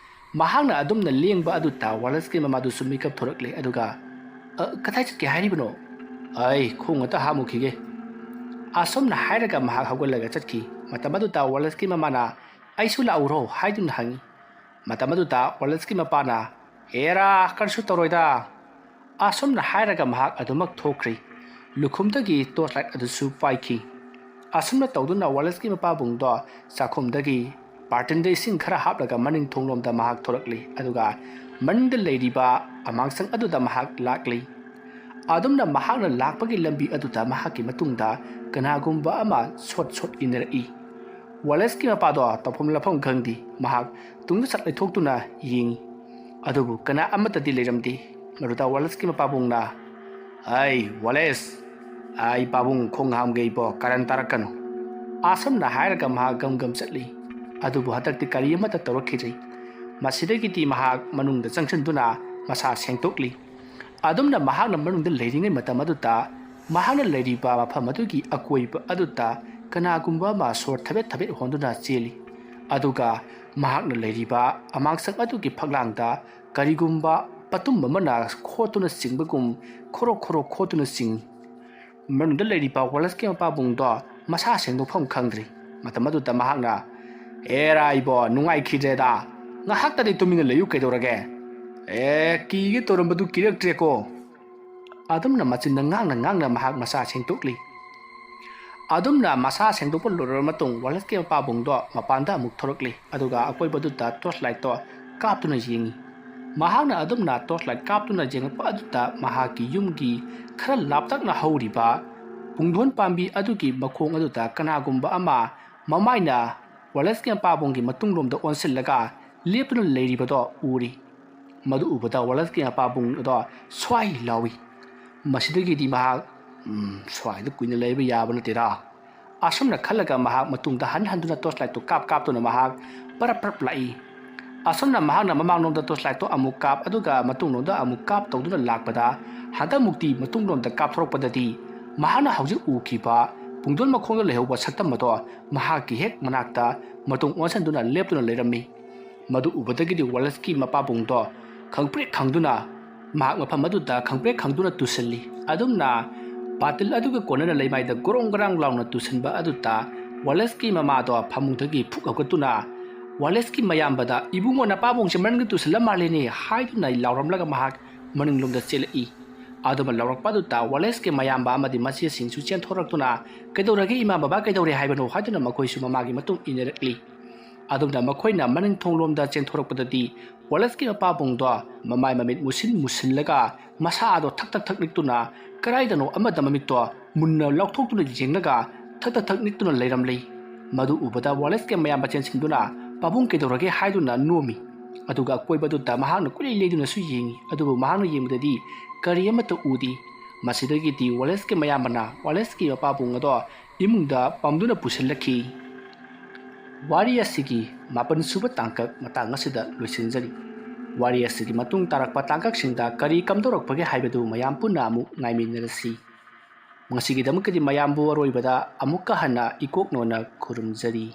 ꯃꯍꯥꯛꯅ ꯑꯗꯨꯝꯅ ꯂꯦꯡꯕ ꯑꯗꯨꯗ ꯋꯥꯂꯦꯁꯀꯤ ꯃꯃꯥꯗꯨꯁꯨ ꯃꯤꯀꯞ ꯊꯣꯔꯛꯂꯦ ꯑꯗꯨꯒ ꯀꯗꯥꯏ ꯆꯠꯀꯦ ꯍꯥꯏꯔꯤꯕꯅꯣ ꯈꯣꯡ ꯑꯇ ꯍꯥꯝꯃꯨꯈꯤꯒꯦ ꯑꯁꯨꯝꯅ ꯍꯥꯏꯔꯒ ꯃꯍꯥꯛ ꯍꯧꯒꯠꯂꯒ ꯆꯠꯈꯤ ꯃꯇꯝ ꯑꯗꯨꯗ ꯋꯥꯂꯦꯁꯀꯤ ꯃꯃꯥꯅ ꯑꯩꯁꯨ ꯂꯥꯛꯎꯔꯣ ꯍꯥꯏꯗꯨꯅ ꯍꯪꯉꯤ ꯃꯇꯝ ꯑꯗꯨꯗ ꯋꯥꯂꯦꯁꯀꯤ ꯃꯄꯥꯅ ꯍꯦꯔꯥ ꯀꯔꯤꯁꯨ ꯇꯧꯔꯣꯏꯗ ꯑꯁꯨꯝꯅ ꯍꯥꯏꯔꯒ ꯃꯍꯥꯛ ꯑꯗꯨꯃꯛ ꯊꯣꯛꯈ꯭ꯔꯤ ꯂꯨꯈꯨꯝꯗꯒꯤ ꯇꯣꯔꯆ ꯂꯥꯏꯠ ꯑꯗꯨꯁꯨ ꯄꯥꯏꯈꯤ ꯑꯁꯨꯝꯅ ꯇꯧꯗꯨꯅ ꯋꯥꯂꯦꯁꯀꯤ ꯃꯄꯥꯕꯨꯡꯗꯣ ꯆꯥꯛꯈꯨꯝꯗꯒꯤ ꯕꯥꯔꯇꯤꯟꯗ ꯏꯁꯤꯡ ꯈꯔ ꯍꯥꯞꯂꯒ ꯃꯅꯤꯡ ꯊꯣꯡꯂꯣꯝꯗ ꯃꯍꯥꯛ ꯊꯣꯔꯛꯂꯤ ꯑꯗꯨꯒ ꯃꯅꯤꯡꯗ ꯂꯩꯔꯤꯕ ꯑꯃꯥꯡꯁꯪ ꯑꯗꯨꯗ ꯃꯍꯥꯛ ꯂꯥꯛꯂꯤ ꯑꯗꯨꯝꯅ ꯃꯍꯥꯛꯅ ꯂꯥꯛꯄꯒꯤ ꯂꯝꯕꯤ ꯑꯗꯨꯗ ꯃꯍꯥꯛꯀꯤ ꯃꯇꯨꯡꯗ ꯀꯅꯥꯒꯨꯝꯕ ꯑꯃ ꯁꯣꯠ ꯏꯟꯅꯔꯛꯏ ꯋꯥꯂꯦꯁꯀꯤ ꯃꯄꯥꯗꯣ ꯇꯧꯐꯝ ꯂꯥꯛꯐꯝ ꯈꯪꯗꯦ ꯃꯍꯥꯛ ꯇꯨꯡꯗ ꯆꯠ ꯂꯩꯊꯣꯛꯇꯨꯅ ꯌꯦꯡꯉꯤ ꯑꯗꯨꯕꯨ ꯀꯅꯥ ꯑꯃꯠꯇꯗꯤ ꯂꯩꯔꯝꯗꯦ ꯃꯗꯨꯗ ꯋꯥꯂꯦꯁꯀꯤ ꯃꯄꯥꯕꯨꯡꯅ ꯋꯥꯂꯦꯁ ꯑꯩ ꯄꯥꯕꯨꯡ ꯈꯣꯡ ꯍꯥꯝꯒꯦ ꯏꯕꯣ ꯀꯔꯟ ꯇꯥꯔꯛꯀꯅꯨ ꯑꯁꯨꯝꯅ ꯍꯥꯏꯔꯒ ꯃꯍꯥꯛ ꯒꯝ ꯆꯠꯂꯤ ꯑꯗꯨꯕꯨ ꯍꯟꯗꯛꯇꯤ ꯀꯔꯤ ꯑꯃꯠꯇ ꯇꯧꯔꯛꯈꯤꯗ꯭ꯔꯤ ꯃꯁꯤꯗꯒꯤꯗꯤ ꯃꯍꯥꯛ ꯃꯅꯨꯡꯗ ꯆꯪꯁꯤꯟꯗꯨꯅ ꯃꯁꯥ ꯁꯦꯡꯗꯣꯛꯂꯤ ꯑꯗꯨꯝꯅ ꯃꯍꯥꯛꯅ ꯃꯅꯨꯡꯗ ꯂꯩꯔꯤꯉꯩ ꯃꯇꯝ ꯑꯗꯨꯗ ꯃꯍꯥꯛꯅ ꯂꯩꯔꯤꯕ ꯃꯐꯝ ꯑꯗꯨꯒꯤ ꯑꯀꯣꯏꯕ ꯑꯗꯨꯗ ꯀꯅꯥꯒꯨꯝꯕ ꯑꯃ ꯁꯣꯔ ꯊꯕꯦꯠ ꯍꯣꯟꯗꯨꯅ ꯆꯦꯜꯂꯤ ꯑꯗꯨꯒ ꯃꯍꯥꯛꯅ ꯂꯩꯔꯤꯕ ꯑꯃꯥꯡꯁꯪ ꯑꯗꯨꯒꯤ ꯐꯛꯂꯥꯡꯗ ꯀꯔꯤꯒꯨꯝꯕ ꯄꯇꯨꯝ ꯑꯃꯅ ꯈꯣꯠꯇꯨꯅ ꯆꯤꯡꯕꯒꯨꯝ ꯈꯣꯔꯣ ꯈꯣꯠꯇꯨꯅ ꯆꯤꯡꯏ ꯃꯅꯨꯡꯗ ꯂꯩꯔꯤꯕ ꯋꯥꯂꯦꯁꯀꯤ ꯃꯄꯥꯕꯨꯡꯗꯣ ꯃꯁꯥ ꯁꯦꯡꯗꯣꯛꯐꯝ ꯈꯪꯗ꯭ꯔꯤ ꯃꯇꯝ ꯑꯗꯨꯗ ꯃꯍꯥꯛꯅ ꯍꯦꯔꯥ ꯏꯕꯣ ꯅꯨꯡꯉꯥꯏꯈꯤꯗ꯭ꯔꯦꯗ ꯉꯥꯏꯍꯥꯛꯇꯗꯤ ꯇꯨꯃꯤꯟꯅ ꯂꯩꯌꯨ ꯀꯩꯗꯧꯔꯒꯦ ꯀꯤꯒꯦ ꯇꯧꯔꯝꯕꯗꯨ ꯀꯤꯔꯛꯇ꯭ꯔꯦꯀꯣ ꯑꯗꯨꯝꯅ ꯃꯆꯤꯟꯗ ꯉꯥꯡꯅ ꯃꯍꯥꯛ ꯃꯁꯥ ꯁꯦꯡꯗꯣꯛꯂꯤ ꯑꯗꯨꯝꯅ ꯃꯁꯥ ꯁꯦꯡꯗꯣꯛꯄ ꯂꯣꯏꯔꯕ ꯃꯇꯨꯡ ꯋꯥꯂꯦꯁꯀꯤ ꯃꯄꯥꯕꯨꯡꯗꯣ ꯃꯄꯥꯟꯗ ꯑꯃꯨꯛ ꯊꯣꯔꯛꯂꯤ ꯑꯗꯨꯒ ꯑꯀꯣꯏꯕꯗꯨꯗ ꯇꯣꯔꯆ ꯂꯥꯏꯠꯇꯣ ꯀꯥꯞꯇꯨꯅ ꯌꯦꯡꯉꯤ ꯃꯍꯥꯛꯅ ꯑꯗꯨꯝꯅ ꯇꯣꯔꯆ ꯂꯥꯏꯠ ꯀꯥꯞꯇꯨꯅ ꯌꯦꯡꯉꯛꯄ ꯑꯗꯨꯗ ꯃꯍꯥꯛꯀꯤ ꯌꯨꯝꯒꯤ ꯈꯔ ꯂꯥꯞꯇꯛꯅ ꯍꯧꯔꯤꯕ ꯄꯨꯡꯗꯣꯟ ꯄꯥꯝꯕꯤ ꯑꯗꯨꯒꯤ ꯃꯈꯣꯡ ꯑꯗꯨꯗ ꯀꯅꯥꯒꯨꯝꯕ ꯑꯃ ꯃꯃꯥꯏꯅ ꯋꯥꯂꯦꯁꯀꯤ ꯃꯄꯥꯕꯨꯡꯒꯤ ꯃꯇꯨꯡꯂꯣꯝꯗ ꯑꯣꯟꯁꯤꯜꯂꯒ ꯂꯦꯞꯇꯨꯅ ꯂꯩꯔꯤꯕꯗꯣ ꯎꯔꯤ ꯃꯗꯨ ꯎꯕꯗ ꯋꯥꯂꯦꯁꯀꯤ ꯃꯄꯥꯕꯨꯡ ꯑꯗꯣ ꯁ꯭ꯋꯥꯏ ꯂꯥꯎꯏ ꯃꯁꯤꯗꯒꯤꯗꯤ ꯃꯍꯥꯛ ꯁ꯭ꯋꯥꯏꯗ ꯀꯨꯏꯅ ꯂꯩꯕ ꯌꯥꯕ ꯅꯠꯇꯦꯗ ꯑꯁꯨꯝꯅ ꯈꯜꯂꯒ ꯃꯍꯥꯛ ꯃꯇꯨꯡꯗ ꯍꯟꯗꯨꯅ ꯇꯣꯔꯆ ꯂꯥꯏꯠꯇꯨ ꯀꯥꯞꯇꯨꯅ ꯃꯍꯥꯛ ꯄꯔꯞ ꯂꯥꯛꯏ ꯑꯁꯨꯝꯅ ꯃꯍꯥꯛꯅ ꯃꯃꯥꯡꯂꯣꯝꯗ ꯇꯣꯔꯆ ꯂꯥꯏꯠꯇꯣ ꯑꯃꯨꯛ ꯀꯥꯞ ꯑꯗꯨꯒ ꯃꯇꯨꯡꯂꯣꯝꯗ ꯑꯃꯨꯛ ꯀꯥꯞ ꯇꯧꯗꯨꯅ ꯂꯥꯛꯄꯗ ꯍꯟꯗꯛꯃꯨꯛꯇꯤ ꯃꯇꯨꯡꯂꯣꯝꯗ ꯀꯥꯞꯊꯣꯔꯛꯄꯗꯗꯤ ꯃꯍꯥꯛꯅ ꯍꯧꯖꯤꯛ ꯎꯈꯤꯕ ꯄꯨꯡꯗꯣꯟ ꯃꯈꯣꯡꯗ ꯂꯩꯍꯧꯕ ꯁꯛꯇꯝ ꯑꯗꯣ ꯃꯍꯥꯛꯀꯤ ꯍꯦꯛ ꯃꯅꯥꯛꯇ ꯃꯇꯨꯡ ꯑꯣꯟꯁꯤꯟꯗꯨꯅ ꯂꯦꯞꯇꯨꯅ ꯂꯩꯔꯝꯃꯤ ꯃꯗꯨ ꯎꯕꯗꯒꯤꯗꯤ ꯋꯥꯂꯦꯁꯀꯤ ꯃꯄꯥꯕꯨꯡꯗꯣ ꯈꯪꯄ꯭ꯔꯦꯛ ꯈꯪꯗꯨꯅ ꯃꯍꯥꯛ ꯃꯐꯝ ꯑꯗꯨꯗ ꯈꯪꯄ꯭ꯔꯦꯛ ꯈꯪꯗꯨꯅ ꯇꯨꯁꯤꯜꯂꯤ ꯑꯗꯨꯝꯅ ꯕꯥꯇꯤꯜ ꯑꯗꯨꯒ ꯀꯣꯟꯅꯅ ꯂꯩꯃꯥꯏꯗ ꯒꯣꯔꯣꯡ ꯒꯔꯥꯡ ꯂꯥꯎꯅ ꯇꯨꯁꯤꯟꯕ ꯑꯗꯨꯗ ꯋꯥꯂꯦꯁꯀꯤ ꯃꯃꯥꯗꯣ ꯐꯃꯨꯡꯗꯒꯤ ꯐꯨꯛ ꯍꯧꯒꯠꯇꯨꯅ ꯋꯥꯂꯦꯁꯀꯤ ꯃꯌꯥꯝꯕꯗ ꯏꯕꯨꯡꯉꯣ ꯅꯄꯥꯕꯨꯡꯁꯦ ꯃꯅꯤꯡꯗ ꯇꯨꯁꯤꯜꯂ ꯃꯥꯜꯂꯦꯅꯦ ꯍꯥꯏꯗꯨꯅ ꯂꯥꯎꯔꯝꯂꯒ ꯃꯍꯥꯛ ꯃꯅꯤꯡꯂꯣꯝꯗ ꯆꯦꯜꯂꯛꯏ ꯑꯗꯨꯒ ꯂꯥꯎꯔꯛꯄ ꯑꯗꯨꯗ ꯋꯥꯂꯦꯁꯀꯤ ꯃꯌꯥꯝꯕ ꯑꯃꯗꯤ ꯃꯆꯦꯁꯤꯡꯁꯨ ꯆꯦꯟꯊꯣꯔꯛꯇꯨꯅ ꯀꯩꯗꯧꯔꯒꯦ ꯏꯃꯥ ꯕꯕꯥ ꯀꯩꯗꯧꯔꯦ ꯍꯥꯏꯕꯅꯣ ꯍꯥꯏꯗꯨꯅ ꯃꯈꯣꯏꯁꯨ ꯃꯃꯥꯒꯤ ꯃꯇꯨꯡ ꯏꯟꯅꯔꯛꯂꯤ ꯑꯗꯨꯝꯅ ꯃꯈꯣꯏꯅ ꯃꯅꯤꯡ ꯊꯣꯡꯂꯣꯝꯗ ꯆꯦꯟꯊꯣꯔꯛꯄꯗꯗꯤ ꯋꯥꯂꯦꯁꯀꯤ ꯃꯄꯥꯕꯨꯡꯗꯣ ꯃꯃꯥꯏ ꯃꯃꯤꯠ ꯃꯨꯁꯤꯜꯂꯒ ꯃꯁꯥꯗꯣ ꯊꯛ ꯅꯤꯛꯇꯨꯅ ꯀꯔꯥꯏꯗꯅꯣ ꯑꯃꯗ ꯃꯃꯤꯠꯇꯣ ꯃꯨꯟꯅ ꯂꯥꯎꯊꯣꯛꯇꯨꯅ ꯌꯦꯡꯂꯒ ꯊꯛ ꯅꯤꯛꯇꯨꯅ ꯂꯩꯔꯝꯂꯤ꯫ ꯃꯗꯨ ꯎꯕꯗ ꯋꯥꯂꯦꯁꯀꯤ ꯃꯌꯥꯝꯕ ꯆꯦꯟꯁꯤꯟꯗꯨꯅ ꯄꯥꯕꯨꯡ ꯀꯩꯗꯧꯔꯒꯦ ꯍꯥꯏꯗꯨꯅ ꯅꯣꯝꯃꯤ꯫ ꯑꯗꯨꯒ ꯑꯀꯣꯏꯕꯗꯨꯗ ꯃꯍꯥꯛꯅ ꯀꯨꯏꯂꯩ ꯂꯩꯗꯨꯅꯁꯨ ꯌꯦꯡꯉꯤ, ꯑꯗꯨꯕꯨ ꯃꯍꯥꯛꯅ ꯌꯦꯡꯕꯗꯗꯤ ꯀꯔꯤ ꯑꯃꯠꯇ ꯎꯗꯦ꯫ ꯃꯁꯤꯗꯒꯤꯗꯤ ꯋꯥꯂꯦꯁꯀꯤ ꯃꯌꯥꯝꯕꯅ ꯋꯥꯂꯦꯁꯀꯤ ꯃꯄꯥꯕꯨꯡ ꯑꯗꯣ ꯏꯃꯨꯡꯗ ꯄꯝꯗꯨꯅ ꯄꯨꯁꯤꯜꯂꯛꯈꯤ꯫ ꯋꯥꯔꯤ ꯑꯁꯤꯒꯤ 7ꯁꯨꯕ ꯇꯥꯡꯀꯛ ꯃꯇꯥꯡ ꯑꯁꯤꯗ ꯂꯣꯏꯁꯤꯟꯖꯔꯤ꯫ ꯋꯥꯔꯤ ꯑꯁꯤꯒꯤ ꯃꯇꯨꯡ ꯇꯥꯔꯛꯄ ꯇꯥꯡꯀꯛꯁꯤꯡꯗ ꯀꯔꯤ ꯀꯝꯗꯧꯔꯛꯄꯒꯦ ꯍꯥꯏꯕꯗꯨ ꯃꯌꯥꯝ ꯄꯨꯟꯅ ꯑꯃꯨꯛ ꯉꯥꯏꯃꯤꯟꯅꯔꯁꯤ꯫ ꯉꯁꯤꯒꯤꯗꯃꯛꯇꯗꯤ ꯃꯌꯥꯝꯕꯨ ꯑꯔꯣꯏꯕꯗ ꯑꯃꯨꯛꯀ ꯍꯟꯅ ꯏꯀꯣꯛꯅꯣꯅ ꯈꯨꯔꯨꯝꯖꯔꯤ꯫